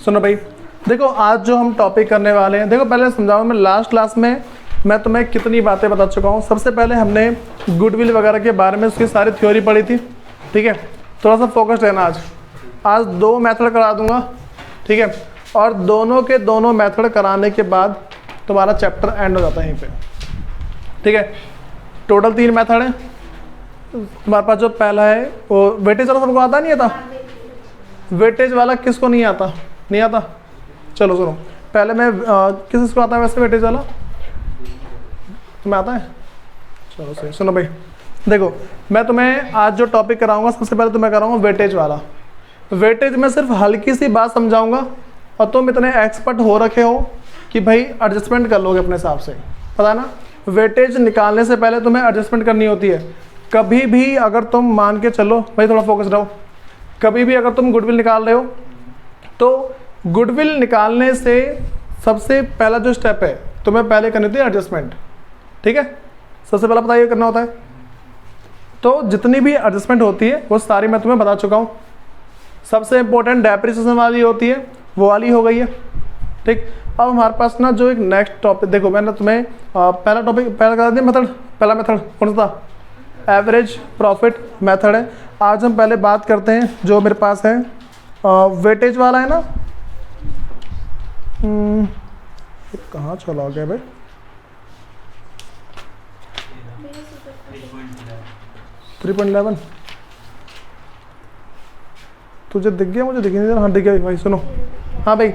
सुनो भाई, देखो आज जो हम टॉपिक करने वाले हैं, देखो पहले समझाऊँ, मैं लास्ट क्लास में मैं तुम्हें कितनी बातें बता चुका हूँ। सबसे पहले हमने गुडविल वगैरह के बारे में उसकी सारी थ्योरी पढ़ी थी, ठीक है। थोड़ा सा फोकस रहना आज 2 मेथड करा दूंगा, ठीक है। और दोनों के दोनों मेथड कराने के बाद तुम्हारा चैप्टर एंड हो जाता है यहीं पे, ठीक है। टोटल 3 मेथड है तुम्हारे पास। जो पहला है वो वेटेज वाला, सबको आता नहीं आता? वेटेज वाला किसको नहीं आता? नहीं आता? चलो सुनो, पहले मैं किसको आता है वैसे वेटेज वाला? तुम्हें आता है? चलो सही। सुनो भाई, देखो मैं तुम्हें आज जो टॉपिक कराऊंगा, सबसे पहले तुम्हें कराऊंगा वेटेज वाला। वेटेज में सिर्फ हल्की सी बात समझाऊंगा और तुम इतने एक्सपर्ट हो रखे हो कि भाई एडजस्टमेंट कर लोगे अपने हिसाब से, पता है ना। वेटेज निकालने से पहले तुम्हें एडजस्टमेंट करनी होती है। कभी भी अगर तुम मान के चलो भाई, थोड़ा फोकस रहो, कभी भी अगर तुम गुडविल निकाल रहे हो तो गुडविल निकालने से सबसे पहला जो स्टेप है तुम्हें पहले करनी होती है एडजस्टमेंट, ठीक है। सबसे पहला पता ये करना होता है। तो जितनी भी एडजस्टमेंट होती है वो सारी मैं तुम्हें बता चुका हूँ। सबसे इंपॉर्टेंट डेप्रिसिएशन वाली होती है, वो वाली हो गई है, ठीक। अब हमारे पास ना जो एक नेक्स्ट टॉपिक, देखो मैंने तुम्हें पहला टॉपिक पहला करा दिया मेथड। पहला मेथड कौन सा था? एवरेज प्रॉफिट मेथड है। आज हम पहले बात करते हैं जो मेरे पास है वेटेज वाला है ना। कहाँ चला गया भाई? $3.11 तुझे दिख गया? मुझे दिख नहीं रहा। हाँ दिख गया भाई। सुनो, हाँ भाई,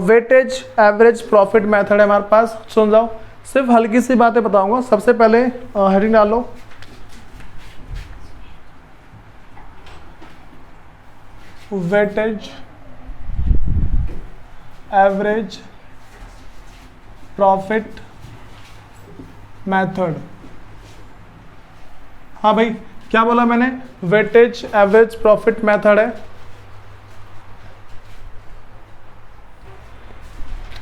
वेटेज एवरेज प्रॉफिट मेथड है हमारे पास। सुन जाओ, सिर्फ हल्की सी बातें बताऊंगा। सबसे पहले हेडिंग डाल लो, वेटेज एवरेज प्रॉफिट मेथड। हाँ भाई, क्या बोला मैंने? वेटेज एवरेज प्रॉफिट मेथड है।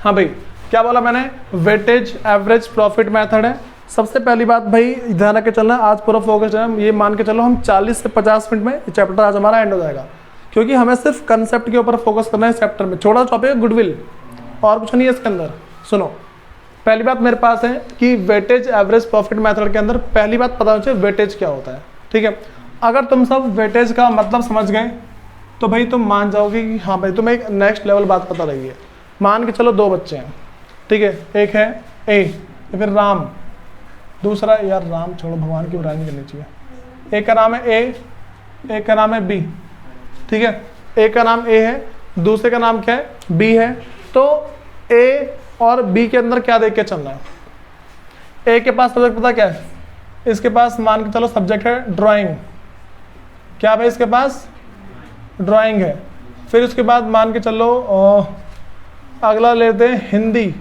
हाँ भाई, क्या बोला मैंने? वेटेज एवरेज प्रॉफिट मेथड है। सबसे पहली बात भाई ध्यान रख के चलना, आज पूरा फोकस है, ये मान के चलो हम 40 से 50 मिनट में चैप्टर आज हमारा एंड हो जाएगा, क्योंकि हमें सिर्फ कंसेप्ट के ऊपर फोकस करना है इस चैप्टर में। छोटा टॉपिक है गुडविल, और कुछ नहीं है इसके अंदर। सुनो, पहली बात मेरे पास है कि वेटेज एवरेज प्रॉफिट मेथड के अंदर पहली बात पता होनी चाहिए वेटेज क्या होता है, ठीक है। अगर तुम सब वेटेज का मतलब समझ गए तो भाई तुम मान जाओगे कि हाँ भाई तुम्हें एक नेक्स्ट लेवल बात पता रही है। मान के चलो 2 बच्चे हैं, ठीक है। एक है ए, फिर राम, दूसरा, यार राम छोड़ो, भगवान की बुराई नहीं करनी चाहिए। एक का नाम है ए, एक का नाम है बी, ठीक है। एक का नाम ए है, दूसरे का नाम क्या है? बी है। तो ए और बी के अंदर क्या देख के चलना है? ए के पास सब्जेक्ट पता क्या है? इसके पास मान के चलो सब्जेक्ट है ड्राइंग। क्या भाई इसके पास? ड्राइंग है। फिर उसके बाद मान के चलो अगला लेते हैं हिंदी,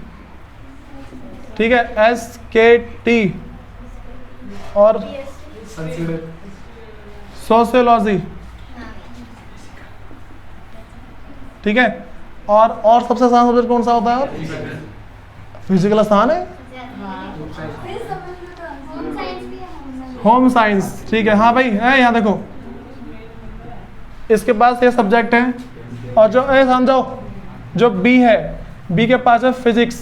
ठीक है, SKT। और सोशियोलॉजी, ठीक है। और सबसे आसान सब्जेक्ट कौन सा होता है? फिजिकल आसान है, होम साइंस, ठीक है। हाँ भाई है, यहाँ देखो इसके पास ये सब्जेक्ट है। और जो समझो जो बी है, बी के पास है फिजिक्स,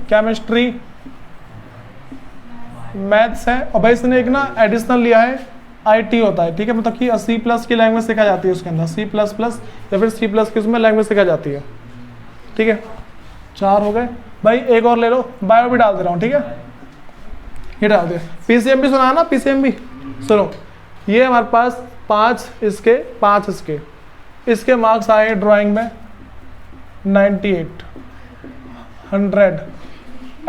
केमिस्ट्री, मैथ्स है। और भाई इसने एक ना एडिशनल लिया है, IT होता है, ठीक है। मतलब कि C+ की लैंग्वेज सिखाई जाती है उसके अंदर, C++ या फिर C+ की उसमें लैंग्वेज सिखाई जाती है, ठीक है। 4 हो गए भाई। एक और ले लो, बायो भी डाल दे रहा हूँ, ठीक है। ये डाल दे। PCM भी सुना ना? PCM भी सुनो। ये हमारे पास 5 इसके 5 इसके, इसके मार्क्स आए ड्राइंग में 98, 100,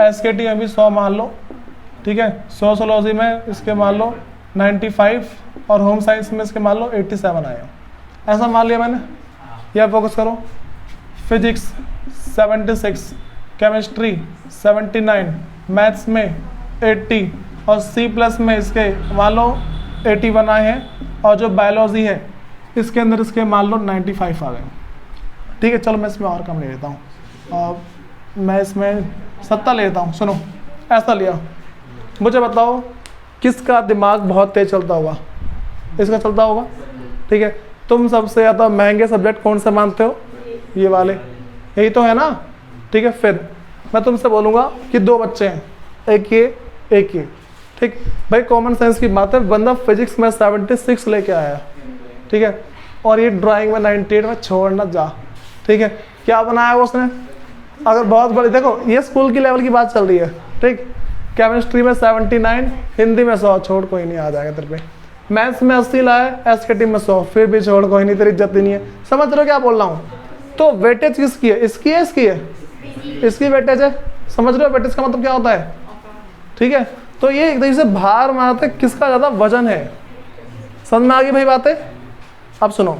SKT में भी 100 मान लो, ठीक है। सोशियोलॉजी में इसके मान लो 95 और होम साइंस में इसके मान लो 87 आए। ऐसा मान लिया मैंने। यह फोकस करो, फिजिक्स 76, केमिस्ट्री 79, मैथ्स में 80 और C+ में इसके मान लो 81 आए हैं। और जो बायोलॉजी है इसके अंदर इसके मान लो 95 आ गए, ठीक है। चलो मैं इसमें और कम ले लेता हूँ, मैं इसमें 70 ले लेता हूँ। सुनो, ऐसा लिया। मुझे बताओ किसका दिमाग बहुत तेज चलता होगा? इसका चलता होगा, ठीक है। तुम सबसे ज़्यादा महंगे सब्जेक्ट कौन से मानते हो? ये वाले, यही तो है ना। ठीक है, फिर मैं तुमसे बोलूँगा कि दो बच्चे हैं, एक ये एक ये, ठीक भाई, कॉमन सेंस की बात है, बंदा फिजिक्स में 76 लेके आया, ठीक है, और ये ड्राइंग में 98 में छोड़ना जा, ठीक है, क्या बनाया वो उसने? अगर बहुत बड़ी, देखो ये स्कूल की लेवल की बात चल रही है, ठीक, केमिस्ट्री में 79, हिंदी में 100, छोड़ कोई नहीं, आ जाएगा तेरे पे। मैथ्स में 80 लाए, एसकेटी में 100, फिर भी छोड़ कोई नहीं, तेरी इज्जत ही नहीं है। समझ रहे हो क्या बोल रहा हूँ? तो वेटेज किसकी है? इसकी है, इसकी है, इसकी वेटेज है। समझ रहे हो वेटेज का मतलब क्या होता है? ठीक है, तो ये एक तरीके से भार मारते किसका ज़्यादा वजन है। समझ में आ गई भाई बातें? अब सुनो,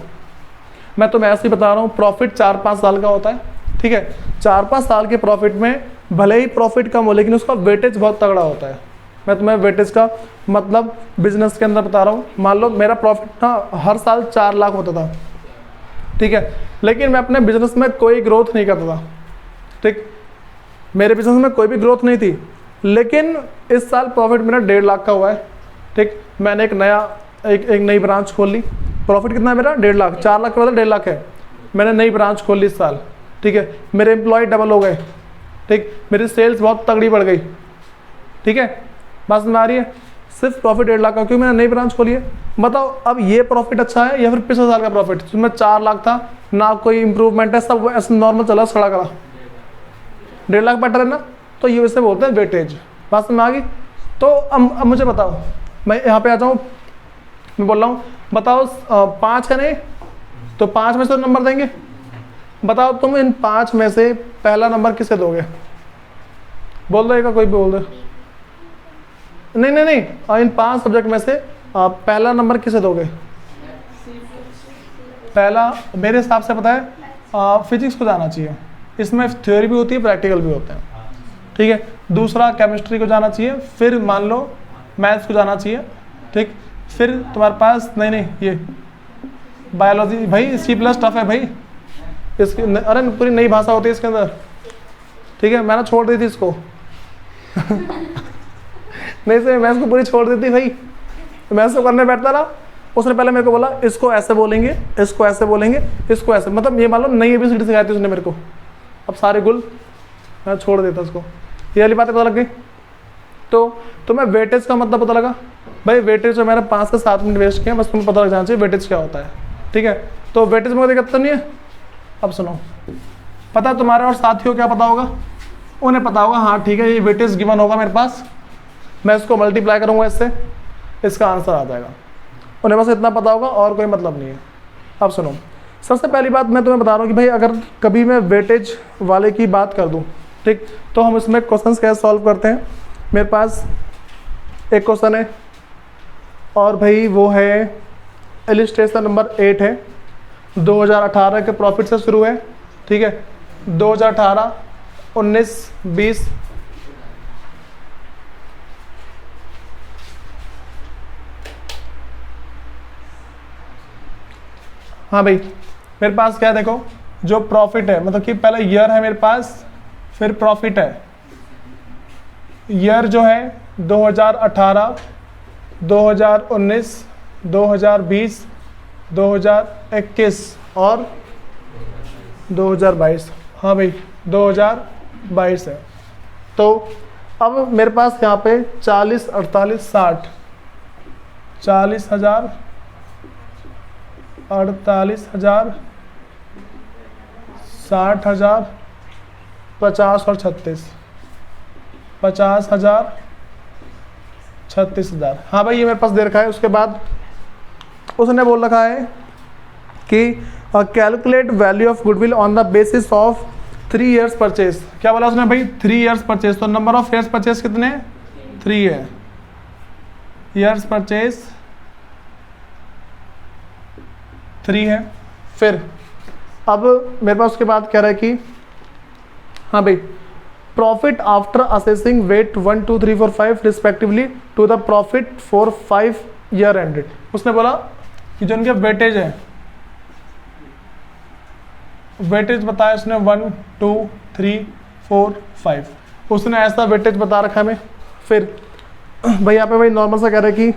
मैं तुम्हें ऐसे ही बता रहा हूँ, प्रॉफिट 4-5 साल का होता है, ठीक है, 4-5 साल के प्रॉफिट में भले ही प्रॉफिट कम हो लेकिन उसका वेटेज बहुत तगड़ा होता है। मैं तुम्हें वेटेज का मतलब बिजनेस के अंदर बता रहा हूँ। मान लो मेरा प्रॉफिट ना हर साल 4 लाख होता था, ठीक है, लेकिन मैं अपने बिजनेस में कोई ग्रोथ नहीं करता था, ठीक, मेरे बिजनेस में कोई भी ग्रोथ नहीं थी, लेकिन इस साल प्रॉफिट मेरा 1.5 लाख का हुआ है, ठीक, मैंने एक नई ब्रांच खोल ली। प्रॉफिट कितना है मेरा? 1.5 लाख, 4 लाख के बदले 1.5 लाख है। मैंने नई ब्रांच खोल ली इस साल, ठीक है, मेरे एम्प्लॉय डबल हो गए, ठीक, मेरी सेल्स बहुत तगड़ी बढ़ गई, ठीक है, बात समझ आ रही है? सिर्फ प्रॉफिट 1.5 लाख का, क्योंकि मैंने नई ब्रांच खोली है। बताओ अब ये प्रॉफिट अच्छा है या फिर पिछले साल का प्रॉफिट जिसमें 4 लाख था, ना कोई इंप्रूवमेंट है, सब ऐसे नॉर्मल चला, सड़ा करा? 1.5 लाख बेटर है ना? तो ये वैसे बोलते हैं वेटेज। बात समझ आ गई? तो अब मुझे बताओ, मैं यहाँ पे आ जाऊँ, मैं बोल रहा हूँ, बताओ 5 है नहीं, तो 5 में से नंबर देंगे। बताओ तुम इन 5 में से पहला नंबर किसे दोगे? बोल दो, एक कोई भी बोल दो। नहीं, इन 5 सब्जेक्ट में से पहला नंबर किसे दोगे? पहला मेरे हिसाब से पता है फिजिक्स को जाना चाहिए, इसमें थ्योरी भी होती है, प्रैक्टिकल भी होते हैं, ठीक है। दूसरा केमिस्ट्री को जाना चाहिए, फिर मान लो मैथ्स को जाना चाहिए, ठीक, फिर तुम्हारे पास नहीं ये बायोलॉजी, भाई C+ टफ है भाई, इसकी अरे पूरी नई भाषा होती है इसके अंदर, ठीक है, मैंने छोड़ दी थी इसको नहीं से मैं इसको पूरी छोड़ दी थी भाई, मैं इसको करने बैठता रहा, उसने पहले मेरे को बोला इसको ऐसे बोलेंगे, इसको ऐसे बोलेंगे, इसको ऐसे, मतलब ये मान लो नई ABCD सिखाई थी उसने मेरे को, अब सारे गुल मैं छोड़ देता उसको। ये वाली बातें पता लग गई? तो तुम्हें वेटेज का मतलब पता लगा? भाई वेटेज जो मैंने 5 से 7 मिनट वेस्ट किया, बस तुम्हें पता लग जाना चाहिए वेटेज क्या होता है, ठीक है। तो वेटेज में कोई दिक्कत तो नहीं है? अब सुनो, पता तुम्हारे और साथियों क्या पता होगा? उन्हें पता होगा, हाँ ठीक है, ये वेटेज गिवन होगा मेरे पास, मैं इसको मल्टीप्लाई करूँगा इससे, इसका आंसर आ जाएगा। उन्हें बस इतना पता होगा और कोई मतलब नहीं है। अब सुनो, सबसे पहली बात मैं तुम्हें बता रहा हूँ कि भाई अगर कभी मैं वेटेज वाले की बात कर दूँ, ठीक, तो हम इसमें क्वेश्चंस कैसे सॉल्व करते हैं। मेरे पास एक क्वेश्चन है और भाई वो है इलिस्ट्रेशन नंबर 8 है, 2018 के प्रॉफिट से शुरू है, ठीक है, 2018, 19, 20, हाँ भाई मेरे पास क्या है, देखो जो प्रॉफिट है, मतलब कि पहले ईयर है मेरे पास, फिर प्रॉफिट है। ईयर जो है 2018, 2019, 2020, 2021 और 2022, हाँ भाई 2022 है। तो अब मेरे पास यहाँ पे 40, 48, 60, 40,000, 48,000, 60,000, 50 और 36, 50,000, 36,000, हाँ भाई ये मेरे पास दे रखा है। उसके बाद उसने बोल रखा है कि calculate value of goodwill on the basis of 3 years purchase. क्या बोला उसने भाई? 3 ईयर्स परचेज। तो नंबर ऑफ ईयर्स परचेज कितने? 3 है। ईयर्स परचेज 3 है। फिर अब मेरे पास उसके बाद कह रहा है कि हाँ भाई profit after assessing weight 1, 2, 3, 4, 5 respectively to the profit for 5 year ended. उसने बोला कि जो इनके वेटेज है, वेटेज बताया उसने 1, 2, 3, 4, 5, उसने ऐसा वेटेज बता रखा है हमें। फिर भाई यहाँ पे भाई नॉर्मल सा कह रहा है कि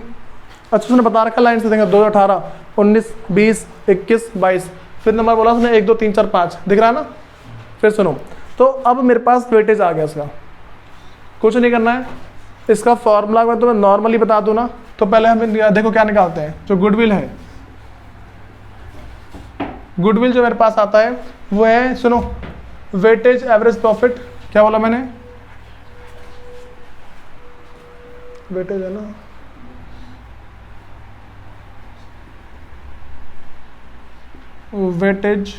अच्छा उसने बता रखा लाइन से देंगे 2018, 19, 20, 21, 22, फिर नंबर बोला उसने 1 2 3 4 5, दिख रहा है ना। फिर सुनो, तो अब मेरे पास वेटेज आ गया इसका, कुछ नहीं करना है। इसका फॉर्मूला मैं तुम्हें नॉर्मली बता दूं ना, तो पहले हम देखो क्या निकालते हैं। जो गुडविल है, गुडविल जो मेरे पास आता है वो है, सुनो, वेटेज एवरेज प्रॉफिट। क्या बोला मैंने? वेटेज है ना, वेटेज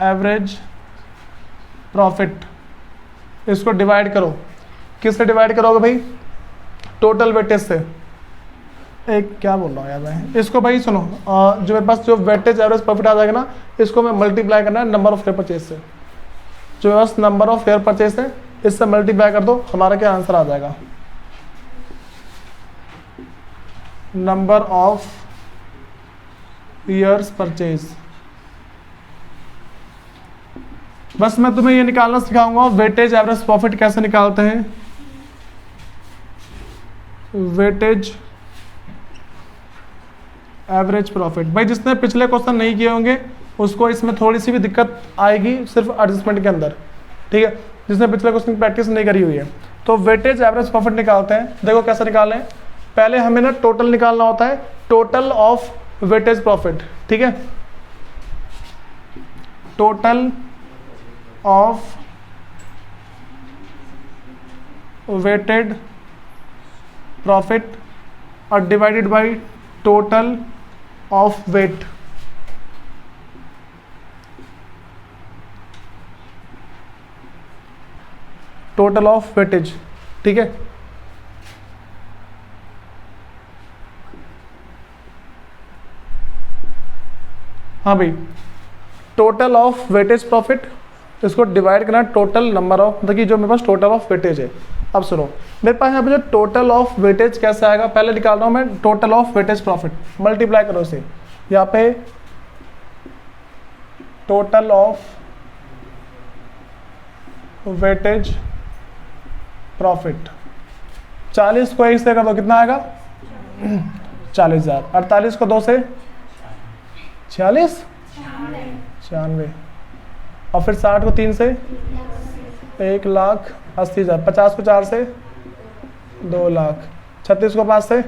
एवरेज प्रॉफिट, इसको डिवाइड करो। किससे डिवाइड करोगे भाई? टोटल वेटेज से। एक क्या बोल रहा हूँ यार मैं, इसको भाई सुनो, जो मेरे पास जो वेटेज एवरेज प्रॉफिट आ जाएगा ना, इसको मैं मल्टीप्लाई करना है नंबर ऑफ हेयर परचेज से। जो मेरे पास नंबर ऑफ हेयर परचेज है, इससे मल्टीप्लाई कर दो, हमारा क्या आंसर आ जाएगा? Number of years purchase. बस मैं तुम्हें ये निकालना सिखाऊंगा वेटेज एवरेज प्रॉफिट कैसे निकालते हैं। वेटेज एवरेज प्रॉफिट, भाई जिसने पिछले क्वेश्चन नहीं किए होंगे उसको इसमें थोड़ी सी भी दिक्कत आएगी सिर्फ एडजस्टमेंट के अंदर, ठीक है। जिसने पिछले क्वेश्चन की प्रैक्टिस नहीं करी हुई है, तो वेटेज एवरेज प्रॉफिट निकालते हैं। देखो कैसे निकालें, पहले हमें ना टोटल निकालना होता है, टोटल ऑफ वेटेज प्रॉफिट, ठीक है। टोटल ऑफ वेटेड प्रॉफिट और divided by total of weight. Total of weightage, ठीक है। हाँ भाई, टोटल ऑफ वेटेज प्रॉफिट, इसको डिवाइड करना टोटल नंबर ऑफ, मतलब कि जो मेरे पास टोटल ऑफ वेटेज है। अब सुनो, मेरे पास यहाँ पे जो टोटल ऑफ वेटेज कैसे आएगा, पहले निकाल रहा हूँ मैं total of weightage profit, multiply करो इसे। यहाँ पे टोटल ऑफ वेटेज प्रॉफिट, 40 को 1 से कर दो, कितना आएगा? 40,000। 48 को 2 से 46, 96, और फिर 60 को 3 से 1,80,000, 50 को 4 से 2 लाख, 36 को 5 से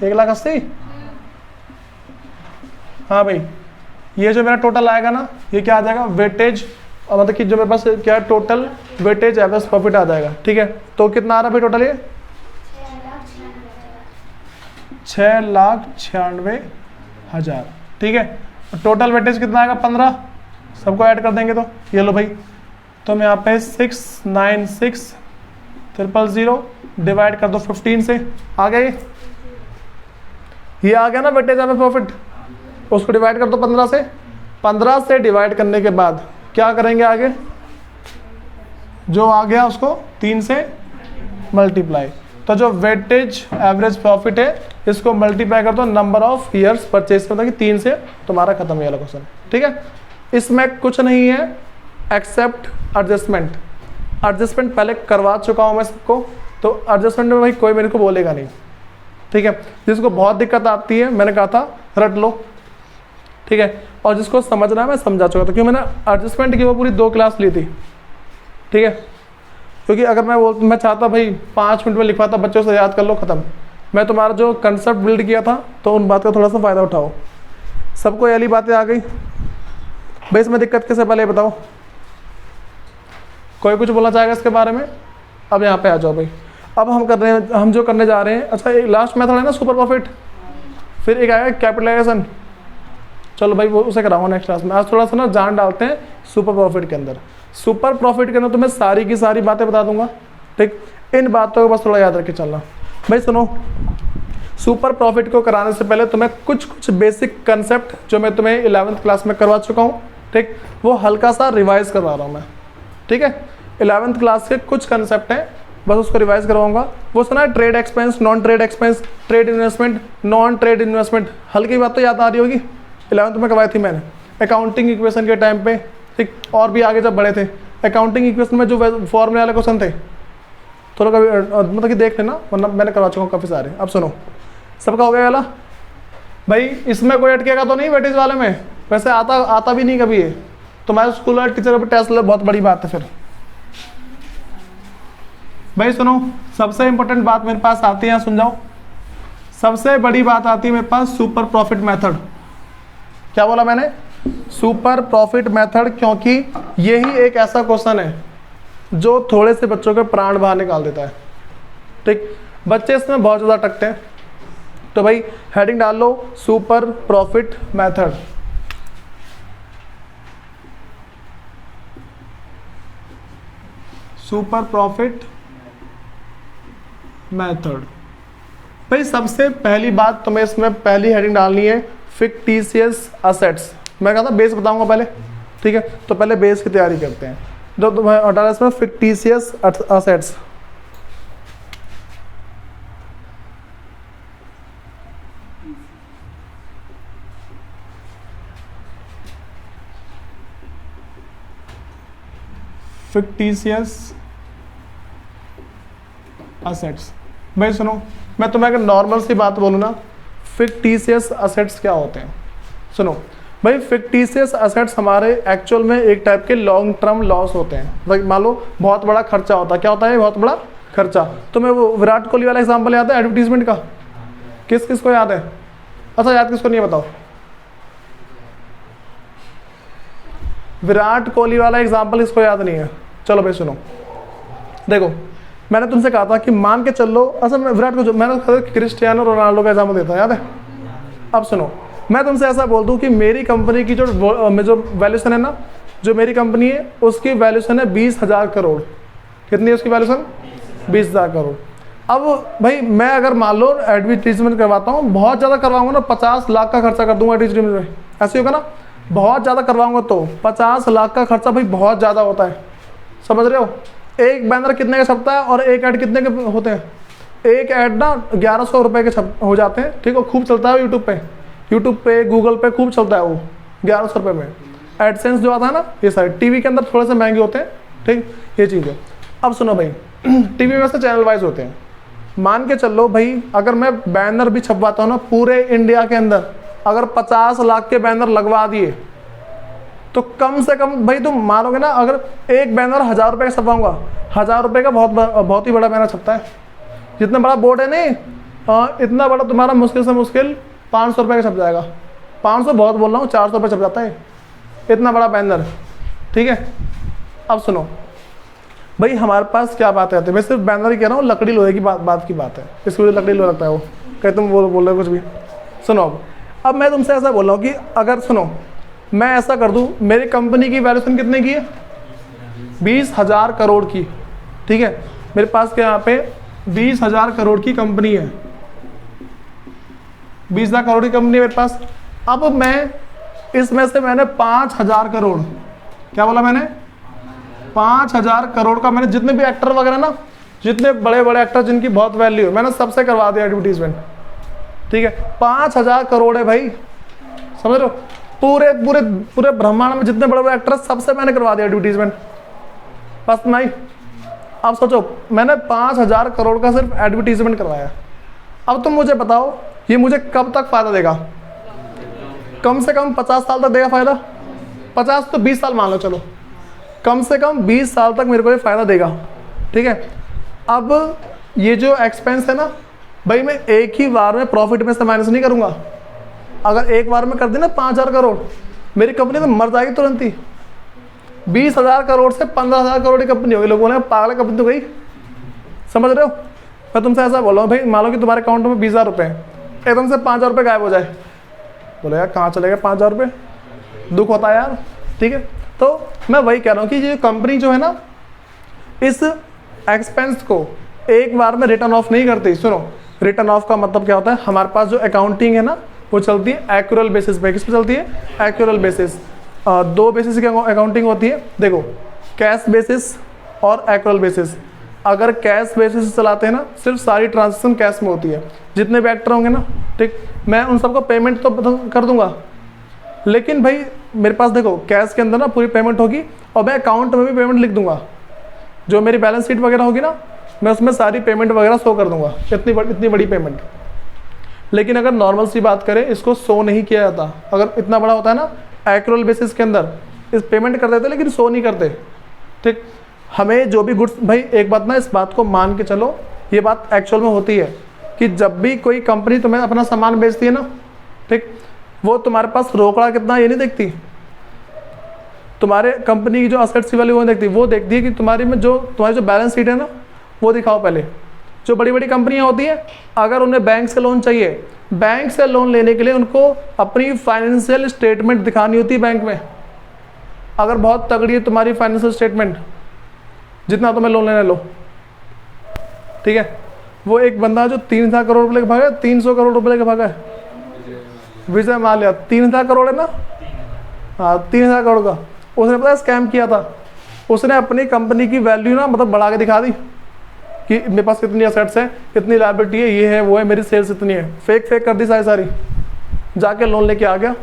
1,80,000। हाँ भाई, ये जो मेरा टोटल आएगा ना, ये क्या आ जाएगा? वेटेज, मतलब कि जो मेरे पास क्या टोटल वेटेज एवरेज प्रॉफिट आ जाएगा, ठीक है। तो कितना आ रहा है भाई टोटल? ये 6,96,000, ठीक है। टोटल वेटेज कितना आएगा? 15, सबको ऐड कर देंगे तो ये लो भाई, तो मैं यहाँ पे 696,000 डिवाइड कर दो 15 से, आ गया ये आ गया ना वेटेज एवरेज प्रॉफिट। उसको डिवाइड कर दो 15 से, 15 से डिवाइड करने के बाद क्या करेंगे आगे? जो आ गया उसको 3 से मल्टीप्लाई, तो जो वेटेज एवरेज प्रॉफिट है इसको मल्टीप्लाई कर दो नंबर ऑफ ईयर्स परचेज, मतलब कि 3 से तुम्हारा खत्म ये वाला क्वेश्चन, ठीक है। इसमें कुछ नहीं है एक्सेप्ट एडजस्टमेंट। एडजस्टमेंट पहले करवा चुका हूं मैं सबको, तो एडजस्टमेंट में भाई कोई मेरे को बोलेगा नहीं, ठीक है। जिसको बहुत दिक्कत आती है, मैंने कहा था रट लो, ठीक है। और जिसको समझना है मैं समझा चुका था, क्योंकि मैंने एडजस्टमेंट की वो पूरी 2 क्लास ली थी, ठीक है। क्योंकि अगर मैं चाहता भाई 5 मिनट में लिखवाता, बच्चों से याद कर लो, खत्म। मैं तुम्हारा जो कंसेप्ट बिल्ड किया था, तो उन बात का थोड़ा सा फ़ायदा उठाओ। सबको ये वाली बातें आ गई भाई? इसमें दिक्कत कैसे, पहले बताओ। कोई कुछ बोलना चाहेगा इसके बारे में? अब यहाँ पे आ जाओ भाई। अब हम जो करने जा रहे हैं, अच्छा एक लास्ट मेथड है ना सुपर प्रॉफिट, फिर एक आएगा कैपिटलाइजेशन। चलो भाई वो उसे कराऊंगा नेक्स्ट क्लास में। आज थोड़ा सा ना जान डालते हैं सुपर प्रॉफिट के अंदर। सुपर प्रॉफिट के अंदर तो मैं सारी की सारी बातें बता दूंगा, ठीक। इन बातों को बस थोड़ा याद रख के चलना भाई। सुनो, सुपर प्रॉफिट को कराने से पहले तुम्हें कुछ बेसिक कंसेप्ट जो मैं तुम्हें 11th क्लास में करवा चुका हूँ, ठीक, वो हल्का सा रिवाइज करवा रहा हूँ मैं, ठीक है। 11th क्लास के कुछ कंसेप्ट हैं, बस उसको रिवाइज करवाऊंगा। वो सुना है trade expense, non trade expense, trade investment, non trade investment, हल्की बात तो याद आ रही होगी। 11th में करवाई थी मैंने अकाउंटिंग इक्वेशन के टाइम पे, ठीक। और भी आगे जब बढ़े थे, अकाउंटिंग इक्वेशन में जो फॉर्मूले वाले क्वेश्चन थे, थोड़ा कभी मतलब कि देख लेना, वरना मैंने करवा चुका हूँ काफ़ी सारे। अब सुनो, सबका हो गया वाला भाई, इसमें कोई अटकेगा तो नहीं वेटेज वाले में? वैसे आता भी नहीं कभी ये, तुम्हारे स्कूल वाले टीचर पर टेस्ट ले, बहुत बड़ी बात है फिर। भाई सुनो, सबसे इंपॉर्टेंट बात मेरे पास आती है, सुन जाओ, सबसे बड़ी बात आती है मेरे पास सुपर प्रॉफिट मेथड। क्या बोला मैंने? सुपर प्रॉफिट मेथड, क्योंकि यही एक ऐसा क्वेश्चन है जो थोड़े से बच्चों के प्राण बाहर निकाल देता है। ठीक, बच्चे इसमें बहुत ज़्यादा अटकते हैं। तो भाई हेडिंग डाल लो super profit method. Super profit method. भाई सबसे पहली बात तुम्हें इसमें पहली हेडिंग डालनी है फिक्टिशियस असेट्स। मैं कहा था बेस बताऊंगा पहले, ठीक है? तो पहले बेस की तैयारी करते हैं। तो तुम्हें डाला इसमें फिक्टिशियस असेट्स। Fictitious assets. भाई सुनो, मैं तुम्हें अगर नॉर्मल सी बात बोलूँ ना, फिक्टिशियस असेट्स क्या होते हैं? सुनो भाई, फिक्टिशियस असेट्स हमारे एक्चुअल में एक टाइप के लॉन्ग टर्म लॉस होते हैं। भाई मान लो बहुत बड़ा खर्चा होता है। क्या होता है बहुत बड़ा खर्चा? तुम्हें वो विराट कोहली वाला एग्जांपल याद है एडवर्टीजमेंट का? किस किस को याद है? अच्छा, याद किसको नहीं है बताओ? विराट कोहली वाला एग्जाम्पल इसको याद नहीं है? चलो भाई सुनो, देखो मैंने तुमसे कहा था कि मान के चल लो, अच्छा मैं विराट को जो मैंने कहा था क्रिस्टियानो रोनाल्डो का एग्जाम्पल देता, याद है? अब सुनो, मैं तुमसे ऐसा बोल दूं कि मेरी कंपनी की जो वैल्यूशन है ना, जो मेरी कंपनी है उसकी वैल्यूशन है 20,000 करोड़। कितनी है उसकी वैल्यूशन? 20,000 करोड़। अब भाई मैं अगर मान लो एडवर्टीजमेंट करवाता हूँ, बहुत ज़्यादा करवाऊंगा ना, 50 लाख का खर्चा कर दूंगा एडवर्टीजमेंट में, ऐसे होगा ना? बहुत ज़्यादा करवाऊंगा तो 50 लाख का खर्चा भाई बहुत ज़्यादा होता है, समझ रहे हो? एक बैनर कितने का छपता है और एक ऐड कितने के होते हैं? एक ऐड ना 1100 रुपये के हो जाते हैं, ठीक है? खूब चलता है यूट्यूब पे गूगल पे खूब चलता है वो 1100 रुपये में। एडसेंस जो आता है ना, ये सारे टीवी के अंदर थोड़े से महंगे होते हैं, ठीक? ये चीज़ है। अब सुनो भाई, टीवी में से चैनल वाइज होते हैं। मान के चल लो भाई, अगर मैं बैनर भी छपवाता हूँ ना पूरे इंडिया के अंदर, अगर 50 लाख के बैनर लगवा दिए तो कम से कम भाई तुम मानोगे ना, अगर एक बैनर 1000 रुपये का छपवाऊंगा, 1000 रुपये का बहुत ही बड़ा बैनर छपता है। जितना बड़ा बोर्ड है नहीं, इतना बड़ा तुम्हारा मुश्किल से मुश्किल 500 रुपये का छप जाएगा। 500 बहुत बोल रहा हूँ, 400 रुपये छप जाता है इतना बड़ा बैनर, ठीक है? अब सुनो भाई, हमारे पास क्या बात आती है? मैं सिर्फ बैनर ही कह रहा हूँ, लकड़ी लोहे की बात की बात है, इसकी वजह लकड़ी लोहा लगता है वो, कहीं तुम बोल रहे हो कुछ भी। सुनो अब मैं तुमसे ऐसा बोल रहा हूँ कि अगर सुनो मैं ऐसा कर दूं, मेरी कंपनी की वैल्यूशन कितने की है? 20,000 करोड़ की, ठीक है? मेरे पास क्या यहाँ पे 20,000 करोड़ की कंपनी है, 20,000 करोड़ की कंपनी मेरे पास। अब मैं इसमें से मैंने 5,000 करोड़, क्या बोला मैंने? 5,000 करोड़ का मैंने जितने भी एक्टर वगैरह ना, जितने बड़े बड़े एक्टर जिनकी बहुत वैल्यू है, मैंने सबसे करवा दिया एडवर्टीजमेंट, ठीक है? 5,000 करोड़ है भाई, समझ रहे हो? पूरे पूरे पूरे ब्रह्मांड में जितने बड़े बड़े एक्टर सबसे मैंने करवा दिया एडवर्टीजमेंट, बस नहीं। अब सोचो, मैंने 5,000 करोड़ का सिर्फ एडवर्टीजमेंट करवाया। अब तुम मुझे बताओ ये मुझे कब तक फायदा देगा? कम से कम 50 साल तक देगा फायदा। 50 तो 20 साल मान लो, चलो कम से कम 20 साल तक मेरे को ये फायदा देगा, ठीक है? अब ये जो एक्सपेंस है ना भाई, मैं एक ही बार में प्रॉफिट में से माइनस नहीं करूंगा। अगर एक बार में कर दी ना 5,000 करोड़, मेरी कंपनी तो मर जाएगी तुरंत ही। 20,000 करोड़ से 15,000 करोड़ की कंपनी होगी। लोग बोले पागल कंपनी तो गई, समझ रहे हो? मैं तुमसे ऐसा बोल रहा हूँ भाई, मान लो कि तुम्हारे अकाउंट में 20,000 रुपये एकदम से 5,000 रुपये गायब हो जाए, बोले यार कहाँ चले गए 5,000 रुपये? दुख होता है यार, ठीक है? तो मैं वही कह रहा हूँ कि ये कंपनी जो है ना, इस एक्सपेंस को एक बार में रिटर्न ऑफ नहीं करती। सुनो, रिटर्न ऑफ का मतलब क्या होता है? हमारे पास जो अकाउंटिंग है ना, वो चलती है एक्यूरल बेसिस पे। किस पे चलती है? Accrual basis. 2 बेसिस की अकाउंटिंग होती है, देखो, कैश बेसिस और एक्यूरल बेसिस। अगर कैश बेसिस चलाते हैं ना, सिर्फ सारी ट्रांजेक्शन कैश में होती है। जितने भी एक्टर होंगे ना, ठीक, मैं उन सबको पेमेंट तो कर दूंगा, लेकिन भाई मेरे पास देखो कैश के अंदर ना पूरी पेमेंट होगी और मैं अकाउंट में भी पेमेंट लिख दूंगा। जो मेरी बैलेंस शीट वगैरह होगी ना, मैं उसमें सारी पेमेंट वगैरह शो कर दूंगा, इतनी बड़ी पेमेंट। लेकिन अगर नॉर्मल सी बात करें, इसको शो नहीं किया जाता। अगर इतना बड़ा होता है ना एक्रोल बेसिस के अंदर, इस पेमेंट कर देते लेकिन शो नहीं करते। ठीक, हमें जो भी गुड्स, भाई एक बात ना, इस बात को मान के चलो, ये बात एक्चुअल में होती है कि जब भी कोई कंपनी तुम्हें अपना सामान बेचती है ना, ठीक, वो तुम्हारे पास रोकड़ा कितना ये नहीं देखती, तुम्हारे कंपनी की जो असेट्स वाली वो देखती, वो देखती है कि तुम्हारी जो बैलेंस शीट है ना, वो दिखाओ पहले। जो बड़ी बड़ी कंपनियां होती हैं, अगर उन्हें बैंक से लोन चाहिए, बैंक से लोन लेने के लिए उनको अपनी फाइनेंशियल स्टेटमेंट दिखानी होती है बैंक में। अगर बहुत तगड़ी है तुम्हारी फाइनेंशियल स्टेटमेंट, जितना तुम्हें लोन लेना लो, ठीक है। वो एक बंदा जो 3,000 करोड़ रुपये लेके भागा, 300 करोड़ रुपये लेके भागा है, विजय माल्या, 3,000 करोड़ है ना, हाँ 3,000 करोड़ का उसने पता है स्कैम किया था। उसने अपनी कंपनी की वैल्यू ना मतलब बढ़ा के दिखा दी कि मेरे पास कितनी असेट्स है, कितनी लायबिलिटी है, ये है वो है, मेरी सेल्स इतनी है, फेक कर दी सारी, जाके लोन लेके आ गया।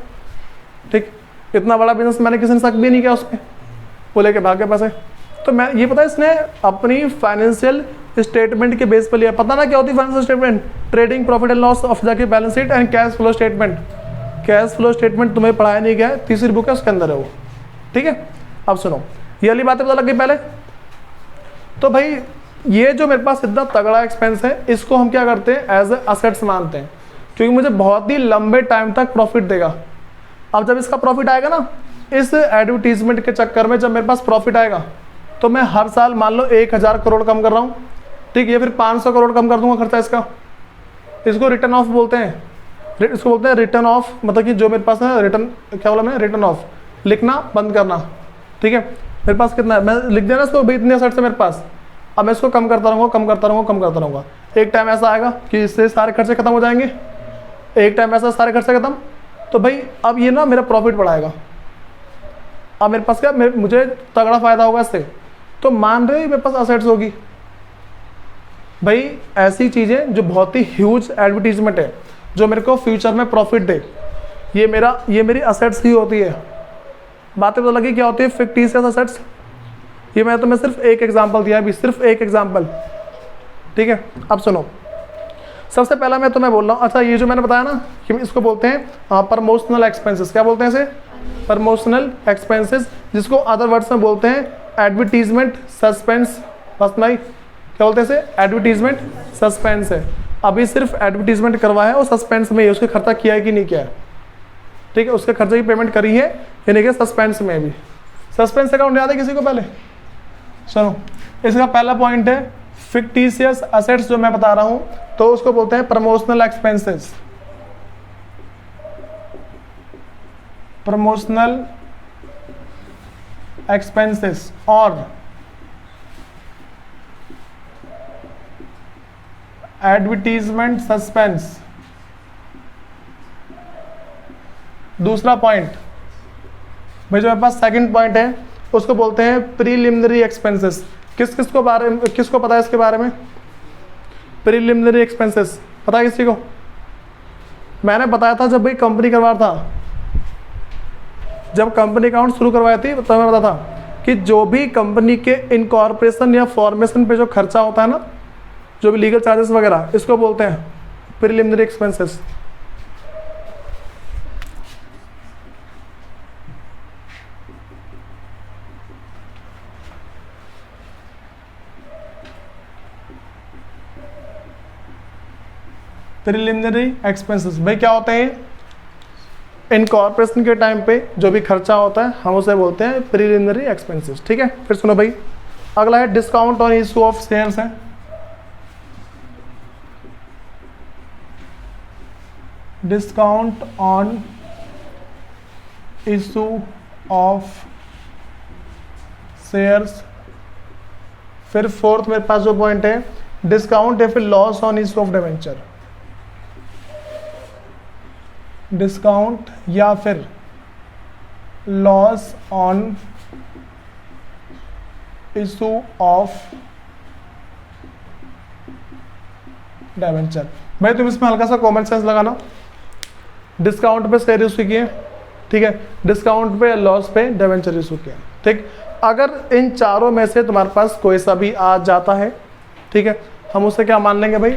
ठीक, इतना बड़ा बिजनेस मैंने किसी ने शक भी नहीं किया उस पर, वो लेके भाग गया पैसे। तो मैं ये पता है इसने अपनी फाइनेंशियल स्टेटमेंट के बेस पर लिया। पता ना क्या होती है financial statement? Trading profit and loss of जाके balance sheet and cash flow statement. Cash flow statement तुम्हें पढ़ाया नहीं गया है, तीसरी बुक है उसके अंदर है वो, ठीक है। अब सुनो, ये वाली बातें पता लग गई पहले। तो भाई ये जो मेरे पास इतना तगड़ा एक्सपेंस है, इसको हम क्या करते हैं, एज ए असेट्स मानते हैं, क्योंकि मुझे बहुत ही लंबे टाइम तक प्रॉफिट देगा। अब जब इसका प्रॉफिट आएगा ना, इस एडवर्टीजमेंट के चक्कर में जब मेरे पास प्रॉफिट आएगा, तो मैं हर साल मान लो 1,000 करोड़ कम कर रहा हूँ, ठीक है, फिर 500 करोड़ कम कर दूंगा खर्चा इसका। इसको रिटर्न ऑफ बोलते हैं, इसको बोलते हैं रिटर्न ऑफ, मतलब कि जो मेरे पास है रिटर्न, क्या बोला मैंने, रिटर्न ऑफ, लिखना बंद करना, ठीक है। मेरे पास कितना है, मैं लिख देना इसको, भाई इतने असेट्स है मेरे पास, अब मैं इसको कम करता रहूँगा। एक टाइम ऐसा आएगा कि इससे सारे खर्चे खत्म हो जाएंगे, एक टाइम ऐसा सारे खर्चे खत्म, तो भाई अब ये ना मेरा प्रॉफिट बढ़ाएगा। अब मेरे पास क्या, मुझे तगड़ा फायदा होगा इससे। तो मान रहे मेरे पास असेट्स होगी भाई, ऐसी चीज़ें जो बहुत ही ह्यूज एडवर्टीजमेंट है, जो मेरे को फ्यूचर में प्रॉफिट दे, ये मेरी असेट्स ही होती है। बातें पता लगी क्या होती है फिक्टिशियस असेट्स। ये मैं तुम्हें सिर्फ एक एग्जांपल दिया अभी, सिर्फ एक एग्जांपल, ठीक है। अब सुनो, सबसे पहला मैं तुम्हें बोल रहा हूँ, अच्छा ये जो मैंने बताया ना कि इसको बोलते हैं प्रमोशनल एक्सपेंसेस। क्या बोलते हैं इसे? प्रमोशनल एक्सपेंसेस, जिसको अदर वर्ड्स में बोलते हैं एडवर्टीजमेंट सस्पेंस। बस नहीं, क्या बोलते हैं इसे? एडवर्टीजमेंट सस्पेंस है। अभी सिर्फ एडवर्टीजमेंट करवाया है और सस्पेंस में ही, उसके खर्चा किया है कि नहीं किया है, ठीक है, उसके खर्चे की पेमेंट करी है यानी कि सस्पेंस में भी। सस्पेंस अकाउंट याद है किसी को? पहले सुनो, इसका पहला पॉइंट है फिक्टिशियस असेट्स, जो मैं बता रहा हूं, तो उसको बोलते हैं प्रमोशनल एक्सपेंसेस। प्रमोशनल एक्सपेंसेस और एडवर्टीजमेंट सस्पेंस। दूसरा पॉइंट भाई जो मेरे पास सेकंड पॉइंट है, उसको बोलते हैं प्रीलिमिनरी एक्सपेंसेस। किसको पता है इसके बारे में? प्रीलिमिनरी एक्सपेंसेस पता है किसी को? मैंने बताया था जब भाई कंपनी करवा था, जब कंपनी अकाउंट शुरू करवाई थी, तो मैं बताया था कि जो भी कंपनी के इनकॉर्पोरेशन या फॉर्मेशन पे जो खर्चा होता है ना, जो भी लीगल चार्जेस वगैरह, इसको बोलते हैं प्रीलिमिनरी एक्सपेंसेस। प्रीलिमिनरी एक्सपेंसेस भाई क्या होते हैं? इनकॉर्पोरेशन के टाइम पे जो भी खर्चा होता है, हम उसे बोलते हैं प्रीलिमिनरी एक्सपेंसेस, ठीक है। फिर सुनो भाई, अगला है discount on issue of shares है। Discount on issue of shares. फिर फोर्थ मेरे पास जो पॉइंट है, डिस्काउंट या फिर loss on issue of debenture. Discount या फिर loss on issue of debenture. भाई तुम इसमें हल्का सा कॉमन सेंस लगाना। डिस्काउंट पे शेयर इशू किए, ठीक है, डिस्काउंट पे लॉस पे डिवेंचर इशू किया, ठीक। अगर इन चारों में से तुम्हारे पास कोई सा भी आ जाता है, ठीक है, हम उससे क्या मान लेंगे भाई,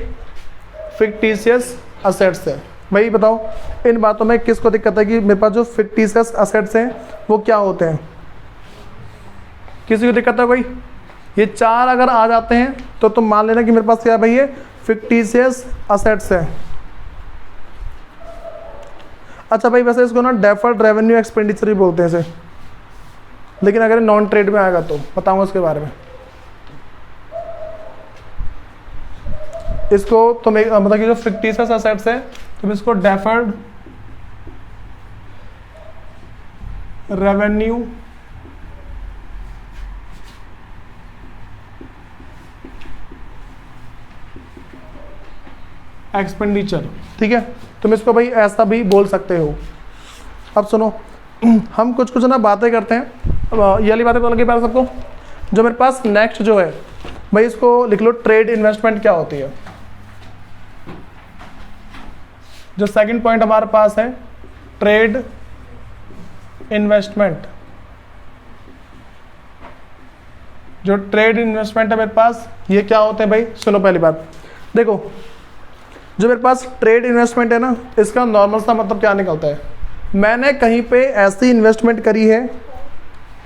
फिक्टिशियस असेट्स है। भाई बताओ इन बातों में किसको दिक्कत है कि मेरे पास जो फिक्टिशियस असेट्स हैं वो क्या होते हैं, किसी को दिक्कत है कोई? ये 4 अगर आ जाते हैं तो तुम मान लेना कि मेरे पास क्या भाई ये फिक्टिशियस असेट्स है। अच्छा भाई वैसे इसको ना डेफर्ड रेवेन्यू एक्सपेंडिचर भी बोलते हैं इसे, लेकिन अगर नॉन ट्रेड में आएगा तो बताऊंगा उसके बारे में। इसको तुम मतलब कि जो फिक्टिशियस असेट्स है तुम इसको डेफर्ड रेवेन्यू एक्सपेंडिचर, ठीक है, तुम इसको भाई ऐसा भी बोल सकते हो। अब सुनो हम कुछ कुछ ना बातें करते हैं, ये वाली बातें तो लगी बात सबको। जो मेरे पास नेक्स्ट जो है भाई इसको लिख लो, ट्रेड इन्वेस्टमेंट क्या होती है। जो सेकंड पॉइंट हमारे पास है ट्रेड इन्वेस्टमेंट, जो ट्रेड इन्वेस्टमेंट है मेरे पास ये क्या होते हैं भाई, सुनो पहली बात देखो, जो मेरे पास ट्रेड इन्वेस्टमेंट है ना इसका नॉर्मल सा मतलब क्या निकलता है, मैंने कहीं पे ऐसी इन्वेस्टमेंट करी है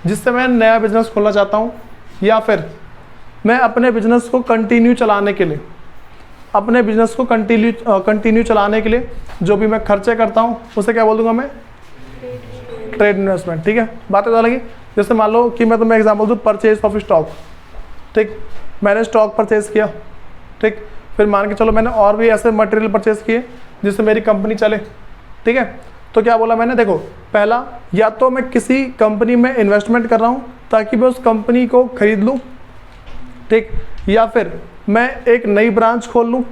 जिससे मैं नया बिजनेस खोलना चाहता हूँ, या फिर मैं अपने बिजनेस को कंटिन्यू चलाने के लिए, अपने बिजनेस को कंटिन्यू चलाने के लिए जो भी मैं खर्चे करता हूँ उसे क्या बोल दूंगा मैं, ट्रेड इन्वेस्टमेंट। ठीक है, बातें तो लगी। जैसे मान लो कि मैं तुम्हें एग्जाम्पल दूँ, परचेज ऑफ स्टॉक, ठीक, मैंने स्टॉक परचेज किया, ठीक, फिर मान के चलो मैंने और भी ऐसे मटेरियल परचेज किए जिससे मेरी कंपनी चले, ठीक है, तो क्या बोला मैंने, देखो पहला या तो मैं किसी कंपनी में इन्वेस्टमेंट कर रहा हूँ ताकि मैं उस कंपनी को खरीद लूँ, ठीक, या फिर मैं एक नई ब्रांच खोल लूँ,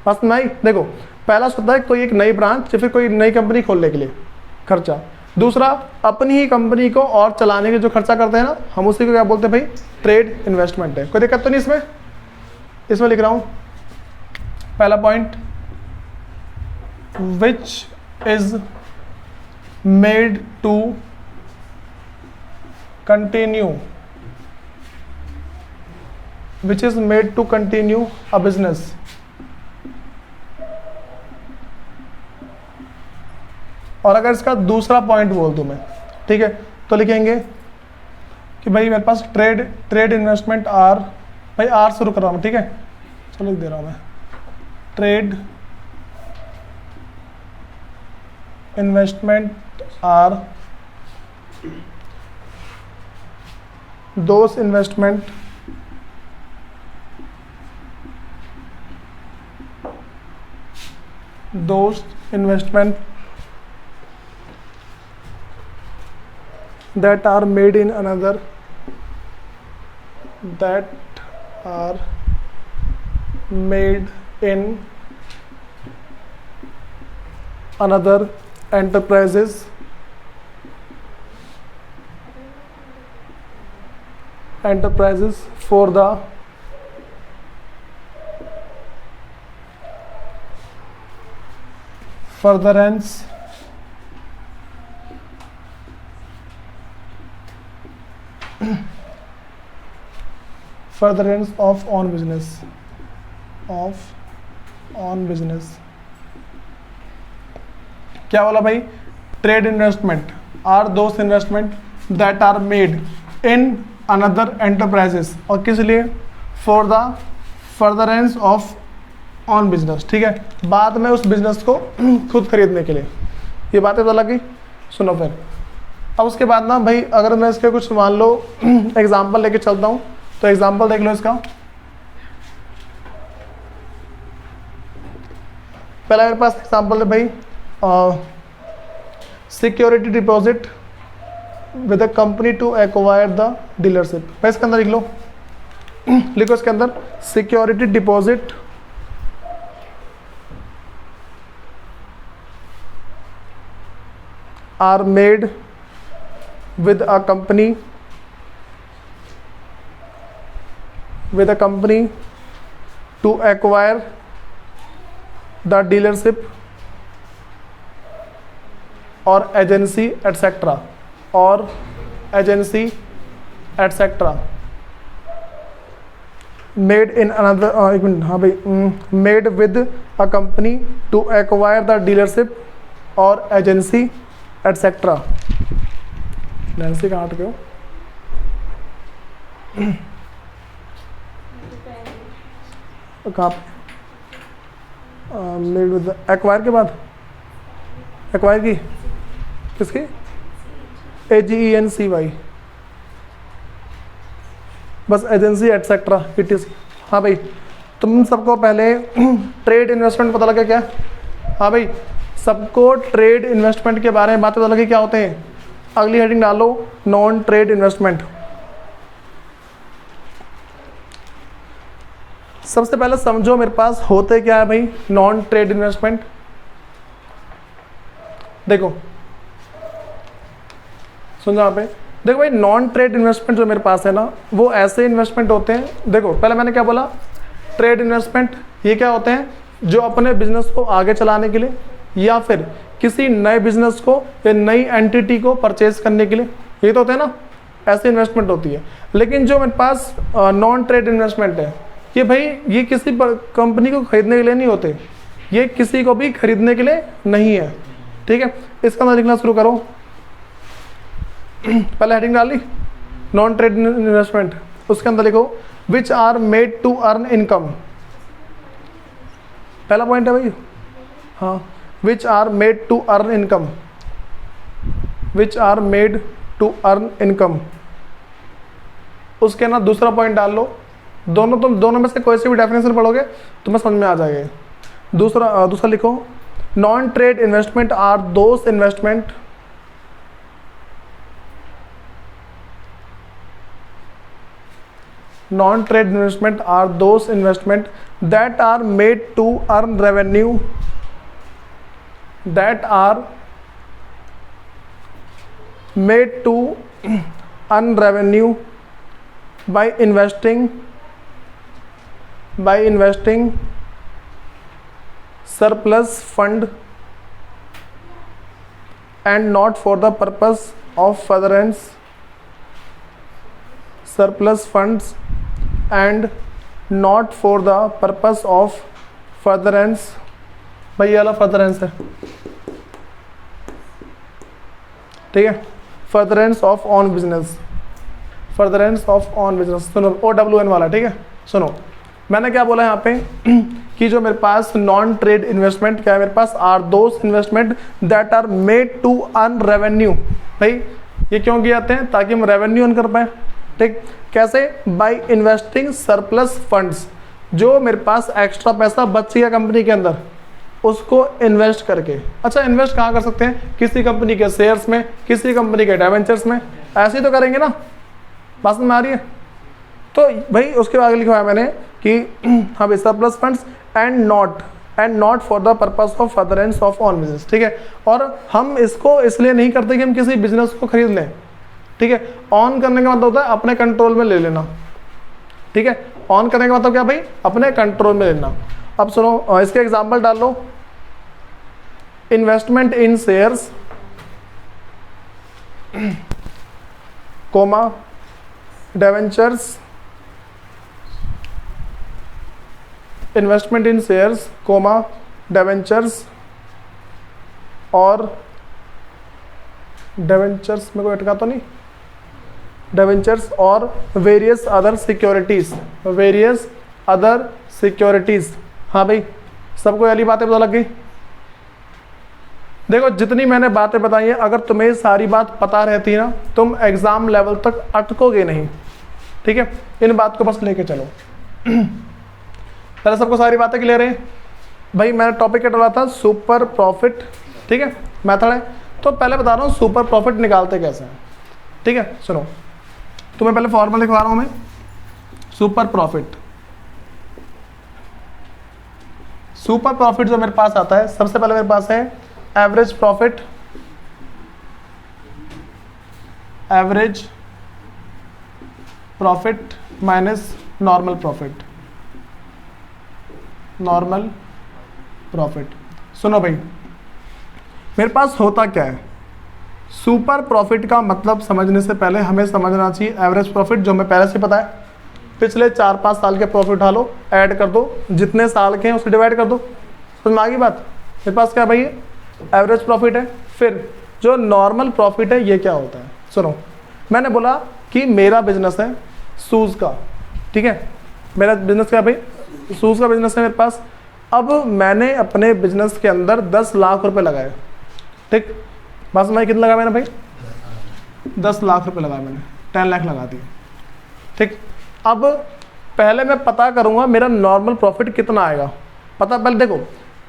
बस नहीं, देखो पहला होता है कोई एक नई ब्रांच या फिर कोई नई कंपनी खोलने के लिए खर्चा, दूसरा अपनी ही कंपनी को और चलाने के जो खर्चा करते हैं ना हम उसी को क्या बोलते हैं भाई, ट्रेड इन्वेस्टमेंट है। कोई दिक्कत तो नहीं इसमें, इसमें लिख रहा हूँ पहला point, which is made to continue, which is made to continue a business, और अगर इसका दूसरा पॉइंट बोल दूं मैं, ठीक है, तो लिखेंगे कि भाई मेरे पास ट्रेड इन्वेस्टमेंट आर, भाई आर शुरू कर रहा हूँ, ठीक है, चलो लिख दे रहा हूँ मैं, trade investment are those investment that are made in another enterprises for the furtherance of on business। क्या बोला भाई, trade investment are those investment that are made in another enterprises, और किस लिए, for the furtherance of on business, ठीक है, बाद में उस बिजनेस को खुद खरीदने के लिए। ये बातें तो लगी, सुनो फिर। अब उसके बाद ना भाई अगर मैं इसके कुछ मान लो एग्जाम्पल लेके चलता हूँ, तो एग्जाम्पल देख लो इसका। पहला मेरे पास एग्जाम्पल है भाई, security deposit with a company to acquire the dealership. भाई इसके अंदर लिख लो, लिखो इसके अंदर, security deposit are made with a company to acquire the dealership or agency etc. Made in another, एक मिनट, हाँ भाई, made with a company to acquire the dealership और एजेंसी एटसेट्रा। नैन्सी कहाँ अटके हो? कहाँ पे? मेड विद एक्वायर के बाद, एक्वायर की किसकी? AGENCY, बस एजेंसी एटसेट्रा ETC। हाँ भाई, तुम सबको पहले ट्रेड इन्वेस्टमेंट पता लगा क्या? हाँ भाई, सबको ट्रेड इन्वेस्टमेंट के बारे में बात पता लगी क्या होते हैं? अगली हेडिंग डालो, नॉन ट्रेड इन्वेस्टमेंट। सबसे पहले समझो मेरे पास होते क्या है भाई नॉन ट्रेड इन्वेस्टमेंट। देखो सुन यहाँ पे, देखो भाई, नॉन ट्रेड इन्वेस्टमेंट जो मेरे पास है ना, वो ऐसे इन्वेस्टमेंट होते हैं। देखो पहले मैंने क्या बोला, ट्रेड इन्वेस्टमेंट, ये क्या होते हैं? जो अपने बिजनेस को आगे चलाने के लिए या फिर किसी नए बिजनेस को या नई एंटिटी को परचेज करने के लिए, ये तो होते हैं ना, ऐसी इन्वेस्टमेंट होती है। लेकिन जो मेरे पास नॉन ट्रेड इन्वेस्टमेंट है, ये भाई ये किसी कंपनी को खरीदने के लिए नहीं होते, ये किसी को भी खरीदने के लिए नहीं है। ठीक है, इसका मतलब लिखना शुरू करो। पहले हेडिंग डाली नॉन ट्रेड इन्वेस्टमेंट, उसके अंदर लिखो which are made to earn income. पहला पॉइंट है भाई, हाँ, which are made to earn income, which are made to earn income. उसके ना दूसरा पॉइंट डाल लो, तुम दोनों में से कोई सी भी डेफिनेशन पढ़ोगे तुम्हें समझ में आ जाएगा। दूसरा लिखो, non trade investment are those investment non-trade investment are those investment that are made to earn revenue, that are made to earn revenue by investing surplus fund and not for the purpose of furtherance, surplus funds and not for the purpose of furtherance। भाई ये वाला furtherance है, ठीक है, furtherance of on business, furtherance of on business. सुनो OWN वाला, ठीक है। सुनो मैंने क्या बोला यहाँ पे कि जो मेरे पास नॉन ट्रेड इन्वेस्टमेंट क्या है, मेरे पास are those investment that are made to earn revenue. भाई ये क्यों किए जाते हैं? ताकि हम रेवेन्यू अर्न कर पाए। ठीक, कैसे? बाय इन्वेस्टिंग सरप्लस फंड्स, जो मेरे पास एक्स्ट्रा पैसा बच गया कंपनी के अंदर, उसको इन्वेस्ट करके। अच्छा, इन्वेस्ट कहाँ कर सकते हैं? किसी कंपनी के शेयर्स में, किसी कंपनी के डिबेंचर्स में, ऐसे ही तो करेंगे ना। बात में आ रही है? तो भाई उसके आगे लिखा है मैंने कि हाँ भाई, surplus funds and not for the purpose of furtherance of on business. ठीक है, और हम इसको इसलिए नहीं करते कि हम किसी बिजनेस को खरीद लें। ठीक है, ऑन करने का मतलब होता है अपने कंट्रोल में ले लेना। ठीक है, ऑन करने का मतलब क्या भाई? अपने कंट्रोल में लेना। अब सुनो, इसके एग्जांपल डाल लो, investment in shares, comma debentures, investment in shares, comma debentures और डिबेंचर्स में कोई अटका तो नहीं, डिबेंचर्स और various other securities, various other securities. हाँ भाई, सबको वाली बातें पता लग गई? देखो जितनी मैंने बातें बताई हैं, अगर तुम्हें सारी बात पता रहती ना, तुम एग्जाम लेवल तक अटकोगे नहीं। ठीक है, इन बात को बस लेके चलो। पहले सबको सारी बातें क्लियर है भाई? मैंने टॉपिक क्या डाला था? Super profit. ठीक है, मेथड है। तो पहले बता रहा हूँ सुपर प्रॉफिट निकालते कैसे हैं। ठीक है, सुनो, तुम्हें पहले फॉर्मूला लिखवा रहा हूँ मैं। सुपर प्रॉफिट, सुपर प्रॉफिट जो मेरे पास आता है, सबसे पहले मेरे पास है average profit, average profit minus normal profit, normal profit. सुनो भाई, मेरे पास होता क्या है? सुपर प्रॉफिट का मतलब समझने से पहले हमें समझना चाहिए एवरेज प्रॉफिट, जो हमें पहले से पता है। पिछले 4-5 साल के प्रॉफिट उठा लो, ऐड कर दो, जितने साल के हैं उससे डिवाइड कर दो। समझ में आ गई बात? मेरे पास क्या भाई है, एवरेज प्रॉफिट है। फिर जो नॉर्मल प्रॉफिट है ये क्या होता है, सुनो। मैंने बोला कि मेरा बिजनेस है शूज़ का, ठीक है, मेरा बिजनेस क्या भाई, शूज़ का बिजनेस है मेरे पास। अब मैंने अपने बिजनेस के अंदर 10 लाख रुपए लगाए, ठीक, बस मैं कितना लगाया मैंने भाई, 10 लाख रुपए लगाया मैंने, 10 लाख लगा दिए, ठीक। अब पहले मैं पता करूंगा मेरा नॉर्मल प्रॉफिट कितना आएगा। पता पहले देखो,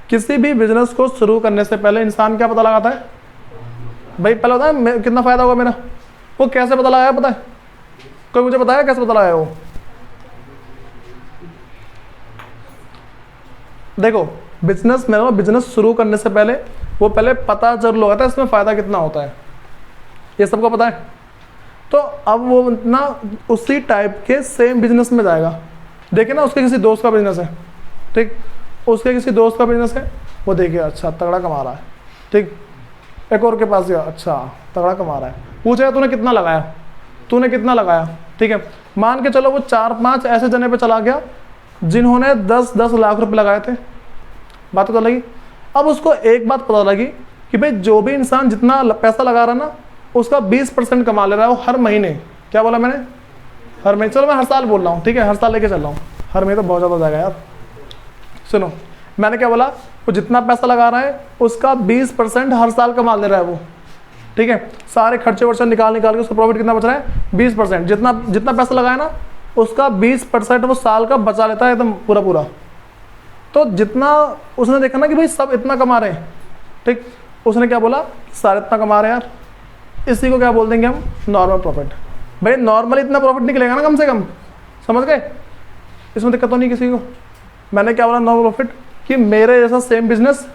किसी भी बिजनेस को शुरू करने से पहले इंसान क्या पता लगाता है भाई, पहले होता है कितना फायदा होगा मेरा, वो कैसे पता लगाया पता है, कोई मुझे बताया कैसे पता लगाया वो? देखो बिजनेस में, बिजनेस शुरू करने से पहले वो पहले पता जरूर लगाता है इसमें फायदा कितना होता है, ये सबको पता है। तो अब वो ना उसी टाइप के सेम बिजनेस में जाएगा। देखे ना, उसके किसी दोस्त का बिजनेस है, ठीक, उसके किसी दोस्त का बिजनेस है, वो देखिए अच्छा तगड़ा कमा रहा है, ठीक, एक और के पास गया, अच्छा तगड़ा कमा रहा है, पूछेगा तूने कितना लगाया, तूने कितना लगाया, ठीक है। मान के चलो वो 4-5 ऐसे जने पे चला गया जिन्होंने 10-10 लाख रुपए लगाए थे, बात तो लगी। अब उसको एक बात पता लगी कि भाई जो भी इंसान जितना पैसा लगा रहा ना उसका 20% कमा ले रहा है वो हर महीने। क्या बोला मैंने, हर महीने, चलो मैं हर साल बोल रहा हूँ, ठीक है, हर साल लेके चल रहा हूँ, हर महीने तो बहुत ज़्यादा हो जाएगा यार। सुनो, मैंने क्या बोला, वो जितना पैसा लगा रहा है उसका 20% हर साल कमा ले रहा है वो, ठीक है। सारे खर्चे वर्चे निकाल के उसका प्रॉफिट कितना बच रहा है, 20%। जितना पैसा लगाया ना उसका 20% वो साल का बचा लेता है एकदम पूरा। तो जितना उसने देखा ना कि भाई सब इतना कमा रहे हैं, ठीक, उसने क्या बोला, सारे इतना कमा रहे हैं यार, इसी को क्या बोल देंगे हम, नॉर्मल प्रॉफिट। भाई नॉर्मल इतना प्रॉफिट निकलेगा ना कम से कम, समझ गए, इसमें दिक्कत तो नहीं किसी को। मैंने क्या बोला, नॉर्मल प्रॉफिट, कि मेरे जैसा सेम बिजनेस,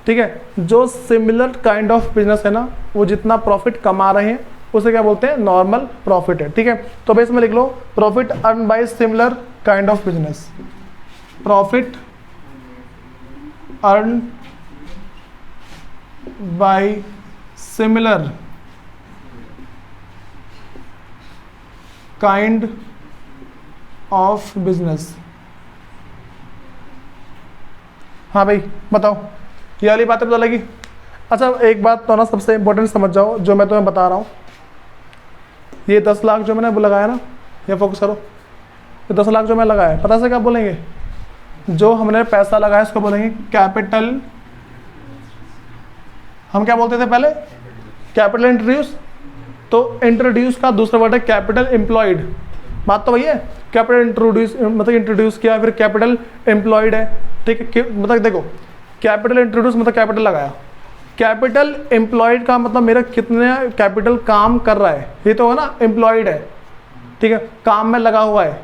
ठीक है, जो सिमिलर काइंड ऑफ बिजनेस है ना, वो जितना प्रॉफिट कमा रहे हैं उसे क्या बोलते हैं, नॉर्मल प्रॉफिट है, ठीक है। तो बेस में लिख लो, profit earn by similar kind of business, profit earn by similar kind of business. हाँ भाई बताओ, ये वाली बातें पता लगी? अच्छा एक बात तो ना सबसे इंपॉर्टेंट समझ जाओ जो मैं तुम्हें बता रहा हूँ, ये 10 लाख जो मैंने लगाया ना, ये फोकस करो, ये 10 लाख जो मैं लगाया, पता से क्या बोलेंगे, जो हमने पैसा लगाया इसको बोलेंगे कैपिटल। हम क्या बोलते थे पहले, कैपिटल इंट्रोड्यूस, तो इंट्रोड्यूस का दूसरा वर्ड है कैपिटल एम्प्लॉयड। बात तो वही है, कैपिटल इंट्रोड्यूस मतलब इंट्रोड्यूस किया, फिर कैपिटल एम्प्लॉयड है, ठीक है। मतलब देखो, कैपिटल इंट्रोड्यूस मतलब कैपिटल लगाया, कैपिटल एम्प्लॉयड का मतलब मेरा कितने कैपिटल काम कर रहा है, ये तो है ना, एम्प्लॉयड है, ठीक है, काम में लगा हुआ है।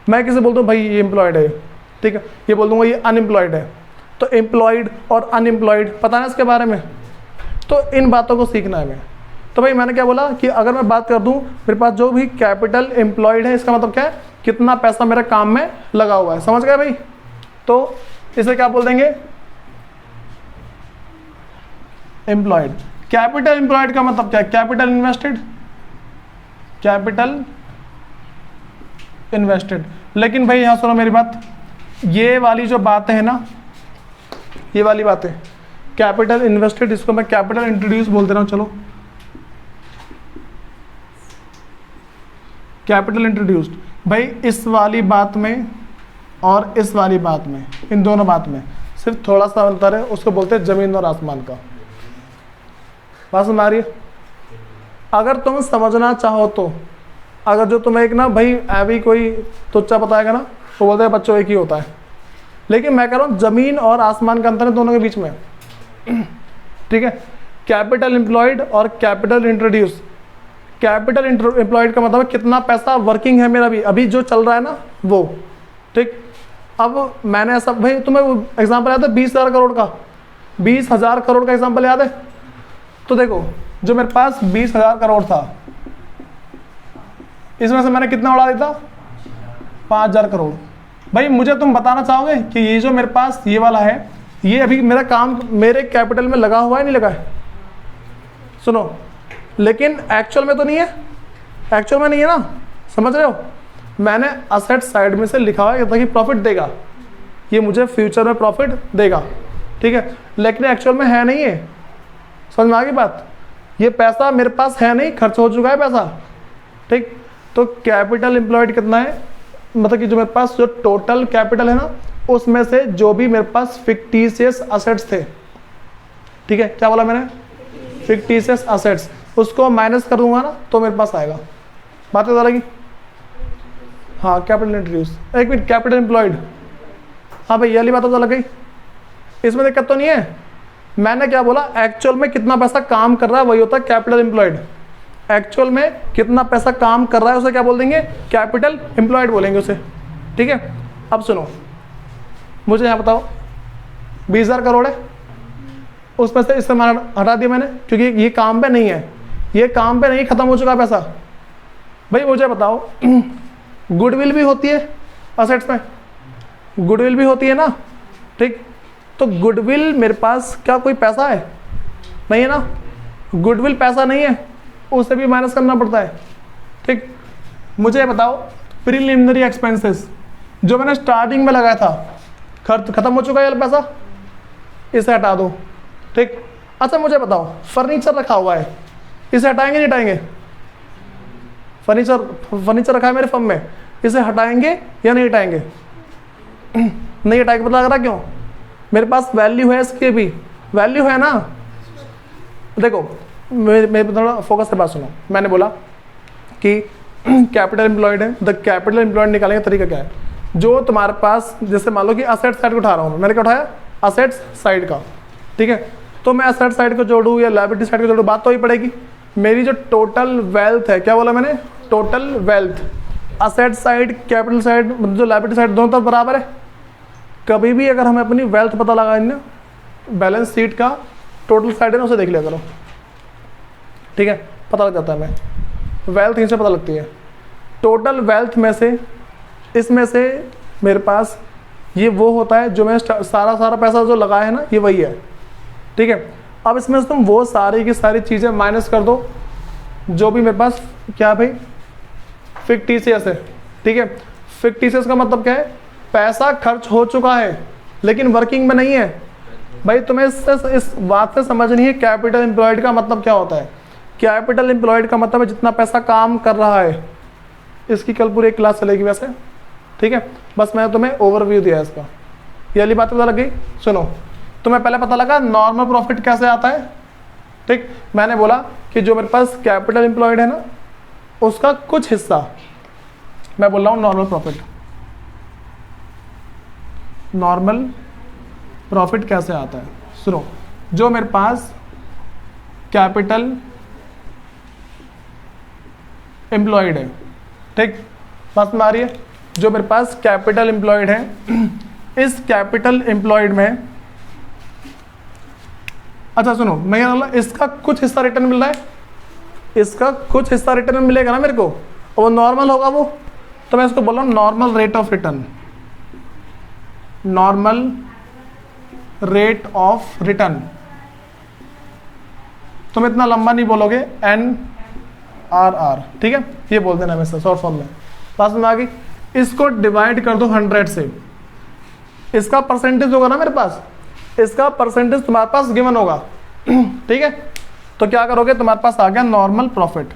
मैं किसे बोलता हूँ भाई ये एम्प्लॉयड है, ठीक है, ये बोल दूंगा ये अनएम्प्लॉयड है। तो एम्प्लॉयड और अनएम्प्लॉयड पता है इसके बारे में, तो इन बातों को सीखना है हमें। तो भाई मैंने क्या बोला कि अगर मैं बात कर दूं, मेरे पास जो भी कैपिटल एम्प्लॉयड है इसका मतलब क्या है, कितना पैसा मेरे काम में लगा हुआ है, समझ गए भाई। तो इसे क्या बोल देंगे, एम्प्लॉयड। कैपिटल एम्प्लॉयड का मतलब क्या है, कैपिटल इन्वेस्टेड, कैपिटल इन्वेस्टेड। लेकिन भाई यहां सुनो मेरी बात, ये वाली जो बातें है ना, ये वाली बातें कैपिटल इन्वेस्टेड, इसको मैं कैपिटल इंट्रोड्यूस बोल दे रहा हूं, चलो कैपिटल इंट्रोड्यूस्ड। भाई इस वाली बात में और इस वाली बात में, इन दोनों बात में सिर्फ थोड़ा सा अंतर है, उसको बोलते हैं जमीन और आसमान का। बात समझ आ रही है? अगर तुम समझना चाहो तो, अगर जो तुम्हें एक ना भाई अभी कोई तुच्चा बताएगा ना, वो बोलते हैं बच्चों एक ही होता है, लेकिन मैं कह रहा हूँ जमीन और आसमान का अंतर है दोनों के बीच में, ठीक है। कैपिटल एम्प्लॉयड और कैपिटल इंट्रोड्यूस। कैपिटल एम्प्लॉयड का मतलब कितना पैसा वर्किंग है मेरा अभी जो चल रहा है ना वो, ठीक। अब मैंने ऐसा, भाई तुम्हें एग्जांपल याद है 20,000 करोड़ का, 20,000 करोड़ का एग्जांपल याद है? तो देखो जो मेरे पास 20,000 करोड़ था, इसमें से मैंने कितना उड़ा दिया था, 5,000 करोड़। भाई मुझे तुम बताना चाहोगे कि ये जो मेरे पास ये वाला है, ये अभी मेरा काम मेरे कैपिटल में लगा हुआ है, नहीं लगा है? सुनो, लेकिन एक्चुअल में तो नहीं है, एक्चुअल में नहीं है ना, समझ रहे हो? मैंने असेट साइड में से लिखा हुआ है ताकि प्रॉफिट देगा, ये मुझे फ्यूचर में प्रॉफिट देगा, ठीक है, लेकिन एक्चुअल में है नहीं है। समझ में आ गई बात? ये पैसा मेरे पास है नहीं, खर्च हो चुका है पैसा, ठीक। तो कैपिटल एम्प्लॉयड कितना है, मतलब कि जो मेरे पास जो टोटल कैपिटल है ना, उसमें से जो भी मेरे पास फिक्टिशियस असेट्स थे, ठीक है, क्या बोला मैंने, फिक्टिशियस असेट्स, उसको माइनस कर दूंगा ना तो मेरे पास आएगा। बात पता लगी? हाँ, कैपिटल इंट्रोड्यूस, एक मिनट, कैपिटल एम्प्लॉयड, हाँ भाई ये वाली बात पता लग गई, इसमें दिक्कत तो नहीं है। मैंने क्या बोला, एक्चुअल में कितना पैसा काम कर रहा है वही होता है कैपिटल एम्प्लॉयड। एक्चुअल में कितना पैसा काम कर रहा है उसे क्या बोल देंगे, कैपिटल एम्प्लॉयड बोलेंगे उसे, ठीक है। अब सुनो, मुझे यहाँ बताओ 20,000 करोड़ है, उसमें से इस्तेमाल हटा दिया मैंने क्योंकि ये काम पे नहीं है, ये काम पे नहीं, खत्म हो चुका पैसा। भाई मुझे बताओ गुडविल भी होती है असेट्स में, गुडविल भी होती है ना, ठीक। तो गुडविल मेरे पास क्या कोई पैसा है, नहीं है ना, गुडविल पैसा नहीं है, उसे भी माइनस करना पड़ता है, ठीक। मुझे बताओ प्रीलिमिनरी एक्सपेंसेस जो मैंने स्टार्टिंग में लगाया था, खर्च खत्म हो चुका है ये पैसा, इसे हटा दो, ठीक। अच्छा मुझे बताओ फर्नीचर रखा हुआ है, इसे हटाएंगे नहीं हटाएंगे, फर्नीचर रखा है मेरे फर्म में, इसे हटाएंगे या नहीं हटाएंगे? नहीं हटाएंगे, पता लग रहा क्यों, मेरे पास वैल्यू है, इसकी भी वैल्यू है ना। देखो मेरे थोड़ा फोकस से बात सुनो, मैंने बोला कि कैपिटल एम्प्लॉयड है, द कैपिटल एम्प्लॉयड निकालने का तरीका क्या है, जो तुम्हारे पास, जैसे मान लो कि असेट साइड को उठा रहा हूँ, मैंने क्या उठाया, असेट्स साइड का, ठीक है। तो मैं असेट साइड को जोड़ूँ या लायबिलिटी साइड को जोड़ूँ, बात तो ही पड़ेगी। मेरी जो टोटल वेल्थ है, क्या बोला मैंने, total wealth, asset side capital side जो लायबिलिटी साइड दोनों तरफ बराबर है। कभी भी अगर हमें अपनी वेल्थ पता लगानी ना, बैलेंस शीट का टोटल साइड है ना, उसे देख लिया करो, ठीक है, पता लग जाता है हमें, वेल्थ इनसे पता लगती है। टोटल वेल्थ में से, इसमें से मेरे पास ये वो होता है जो मैं सारा पैसा जो लगाया है ना, ये वही है, ठीक है। अब इसमें से तुम वो सारी की सारी चीज़ें माइनस कर दो जो भी मेरे पास क्या भाई फिक्टिशियस है, ठीक है। फिक्टिशियस का मतलब क्या है, पैसा खर्च हो चुका है लेकिन वर्किंग में नहीं है। भाई तुम्हें इस बात से समझनी है कैपिटल एम्प्लॉयड का मतलब क्या होता है। कैपिटल एम्प्लॉयड का मतलब है जितना पैसा काम कर रहा है। इसकी कल पूरी एक क्लास चलेगी वैसे, ठीक है, बस मैं तुम्हें ओवरव्यू दिया इसका। ये वाली बात पता लग गई? सुनो, तुम्हें पहले पता लगा नॉर्मल प्रॉफिट कैसे आता है, ठीक। मैंने बोला कि जो मेरे पास कैपिटल एम्प्लॉयड है ना, उसका कुछ हिस्सा, मैं बोल रहा हूँ नॉर्मल प्रॉफिट। नॉर्मल प्रॉफिट कैसे आता है, सुनो, जो मेरे पास कैपिटल एम्प्लॉयड है, ठीक, बात में आ रही है, जो मेरे पास कैपिटल एम्प्लॉयड है, इस कैपिटल एम्प्लॉयड में, अच्छा सुनो, मैं बोला इसका कुछ हिस्सा रिटर्न मिल रहा है, इसका कुछ हिस्सा रिटर्न मिलेगा ना मेरे को, और वो नॉर्मल होगा वो, तो मैं इसको बोल रहा हूँ normal rate of return, normal rate of return. तुम इतना लंबा नहीं बोलोगे, NRR, ठीक है, ये बोल देना हमेशा शॉर्ट फॉर्म में। पास में आ गई, इसको डिवाइड कर दो 100 से, इसका परसेंटेज होगा ना मेरे पास, इसका परसेंटेज तुम्हारे पास गिवन होगा, ठीक है। तो क्या करोगे, तुम्हारे पास आ गया नॉर्मल प्रॉफिट।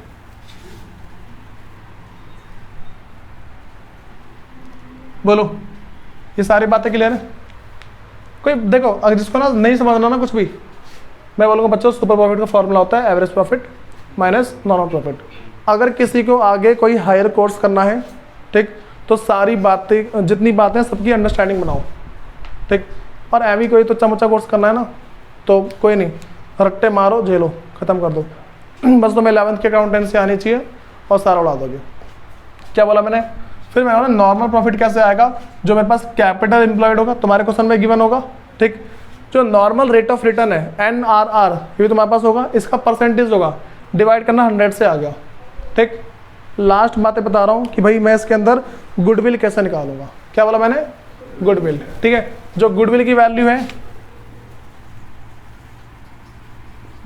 बोलो, ये सारी बातें क्लियर है? कोई देखो, अगर जिसको ना नहीं समझना ना कुछ भी, मैं बोलूँगा बच्चों सुपर प्रॉफिट का फॉर्मूला होता है average profit minus normal profit. अगर किसी को आगे कोई हायर कोर्स करना है, ठीक, तो सारी बातें जितनी बातें सबकी अंडरस्टैंडिंग बनाओ, ठीक। और एवी कोई तो चमचा कोर्स करना है ना, तो कोई नहीं, रट्टे मारो, झेलो, ख़त्म कर दो। बस तुम्हें 11th की अकाउंटेंसी आनी चाहिए और सारा उड़ा दोगे। क्या बोला मैंने? फिर मैं बोला नॉर्मल प्रॉफिट कैसे आएगा, जो मेरे पास कैपिटल एम्प्लॉयड होगा, तुम्हारे क्वेश्चन में गिवन होगा, ठीक। जो नॉर्मल रेट ऑफ रिटर्न है NRR, ये भी तुम्हारे पास होगा, इसका परसेंटेज होगा, डिवाइड करना 100 से आ गया, ठीक। लास्ट बातें बता रहा हूँ कि भाई मैं इसके अंदर गुडविल कैसे निकालूंगा। क्या बोला मैंने? गुडविल, ठीक है। जो गुडविल की वैल्यू है,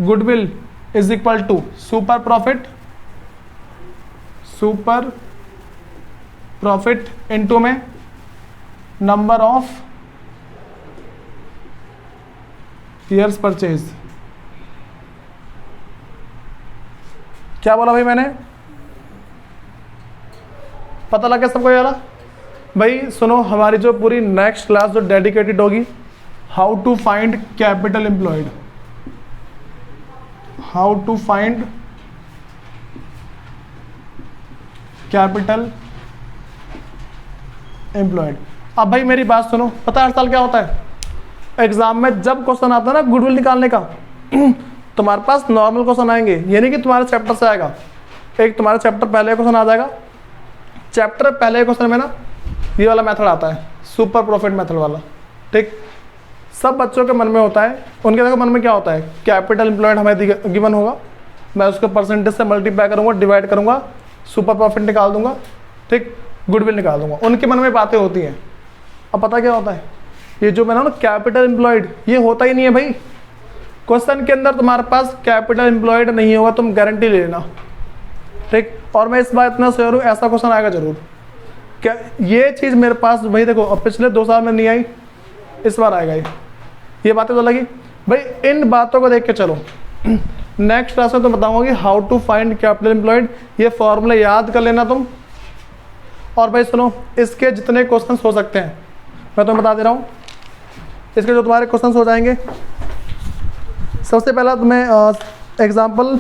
goodwill is equal to super profit profit into में नंबर ऑफ ईयर्स परचेज। क्या बोला भाई मैंने, पता लगा सबको यार? भाई सुनो, हमारी जो पूरी नेक्स्ट क्लास जो डेडिकेटेड होगी how to find capital employed, how to find capital employed. अब भाई मेरी बात सुनो, पता है हर साल क्या होता है एग्जाम में, जब क्वेश्चन आता है ना गुडविल निकालने का तुम्हारे पास नॉर्मल क्वेश्चन आएंगे, ये नहीं कि तुम्हारे चैप्टर से आएगा। एक तुम्हारा चैप्टर पहले क्वेश्चन आ जाएगा, चैप्टर पहले क्वेश्चन में ना ये वाला मेथड आता है, सुपर प्रॉफिट मेथड वाला। ठीक, सब बच्चों के मन में होता है, उनके देखो मन में क्या होता है, कैपिटल एम्प्लॉयड हमें गिवन होगा, मैं उसको परसेंटेज से मल्टीप्लाई करूंगा, डिवाइड करूंगा, सुपर प्रॉफिट निकाल दूंगा, ठीक, गुडविल निकाल दूंगा। उनके मन में बातें होती हैं। अब पता क्या होता है, ये जो मैंने ना कैपिटल एम्प्लॉयड, ये होता ही नहीं है भाई। क्वेश्चन के अंदर तुम्हारे पास कैपिटल एम्प्लॉयड नहीं होगा, तुम गारंटी ले लेना। ठीक, और मैं इस बात इतना श्योर हूँ ऐसा क्वेश्चन आएगा जरूर। क्या ये चीज़ मेरे पास भाई देखो, अब पिछले 2 साल में नहीं आई, इस बार आएगा ये बातें तो लगी भाई। इन बातों को देख के चलो, नेक्स्ट क्लास में तो बताऊंगा कि how to find capital employed, ये फॉर्मूला याद कर लेना तुम। और भाई सुनो, इसके जितने क्वेश्चन हो सकते हैं मैं तुम्हें बता दे रहा हूँ। इसके जो तुम्हारे क्वेश्चन हो जाएंगे, सबसे पहला तुम्हें एग्जाम्पल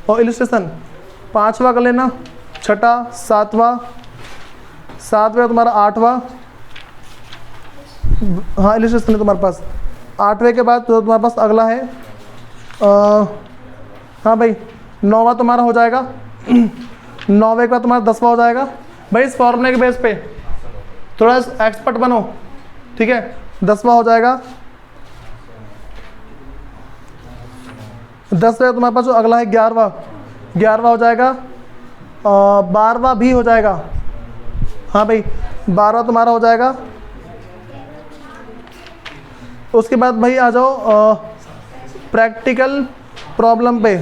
और इलिस्ट्रेशन 5वां कर लेना, 6ठा, 7वां तुम्हारा 8वां, हाँ इलिस्ट्रेशन है तुम्हारे पास। 8वें के बाद तो तुम्हारे पास अगला है हाँ भाई 9वां तुम्हारा हो जाएगा। 9वें के बाद तुम्हारा 10वां हो जाएगा। भाई इस फॉर्मूले के बेस पे थोड़ा एक्सपर्ट बनो, ठीक है। 10वां हो जाएगा। 10वें तुम्हारे पास जो अगला है 11वां हो जाएगा। 12वां भी हो जाएगा, हाँ भाई 12वां तुम्हारा हो जाएगा। उसके बाद भाई आ जाओ प्रैक्टिकल प्रॉब्लम पे।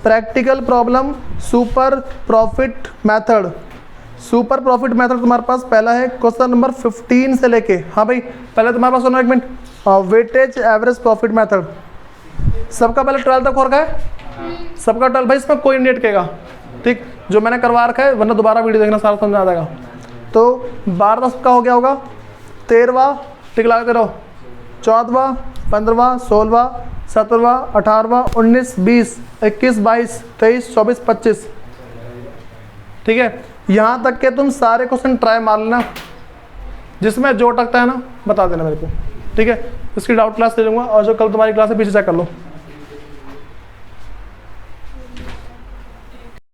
Practical problem super profit method. Super profit method तुम्हारे पास पहला है क्वेश्चन नंबर 15 से लेके, हाँ भाई पहले तुम्हारे पास सुनो एक minute, weightage average profit method. सबका पहले 12 तक हो रखा है, सबका 12 भाई, इसमें कोई नहीं अटकेगा, ठीक। जो मैंने करवा रखा है, वरना दोबारा वीडियो देखना, सारा समझ आ जाएगा। तो 12 सबका हो गया होगा। 13वां टिक लगाते रहो, 14वां, 15वां, 16वां, 17वां, 18वां, 19, 20, 21, 22, 23, 24, 25, ठीक है। यहाँ तक के तुम सारे क्वेश्चन ट्राई मार लेना, जिसमें जो अटकता है ना बता देना मेरे को, ठीक है। इसकी डाउट क्लास ले लूँगा, और जो कल तुम्हारी क्लास है पीछे चेक कर लो।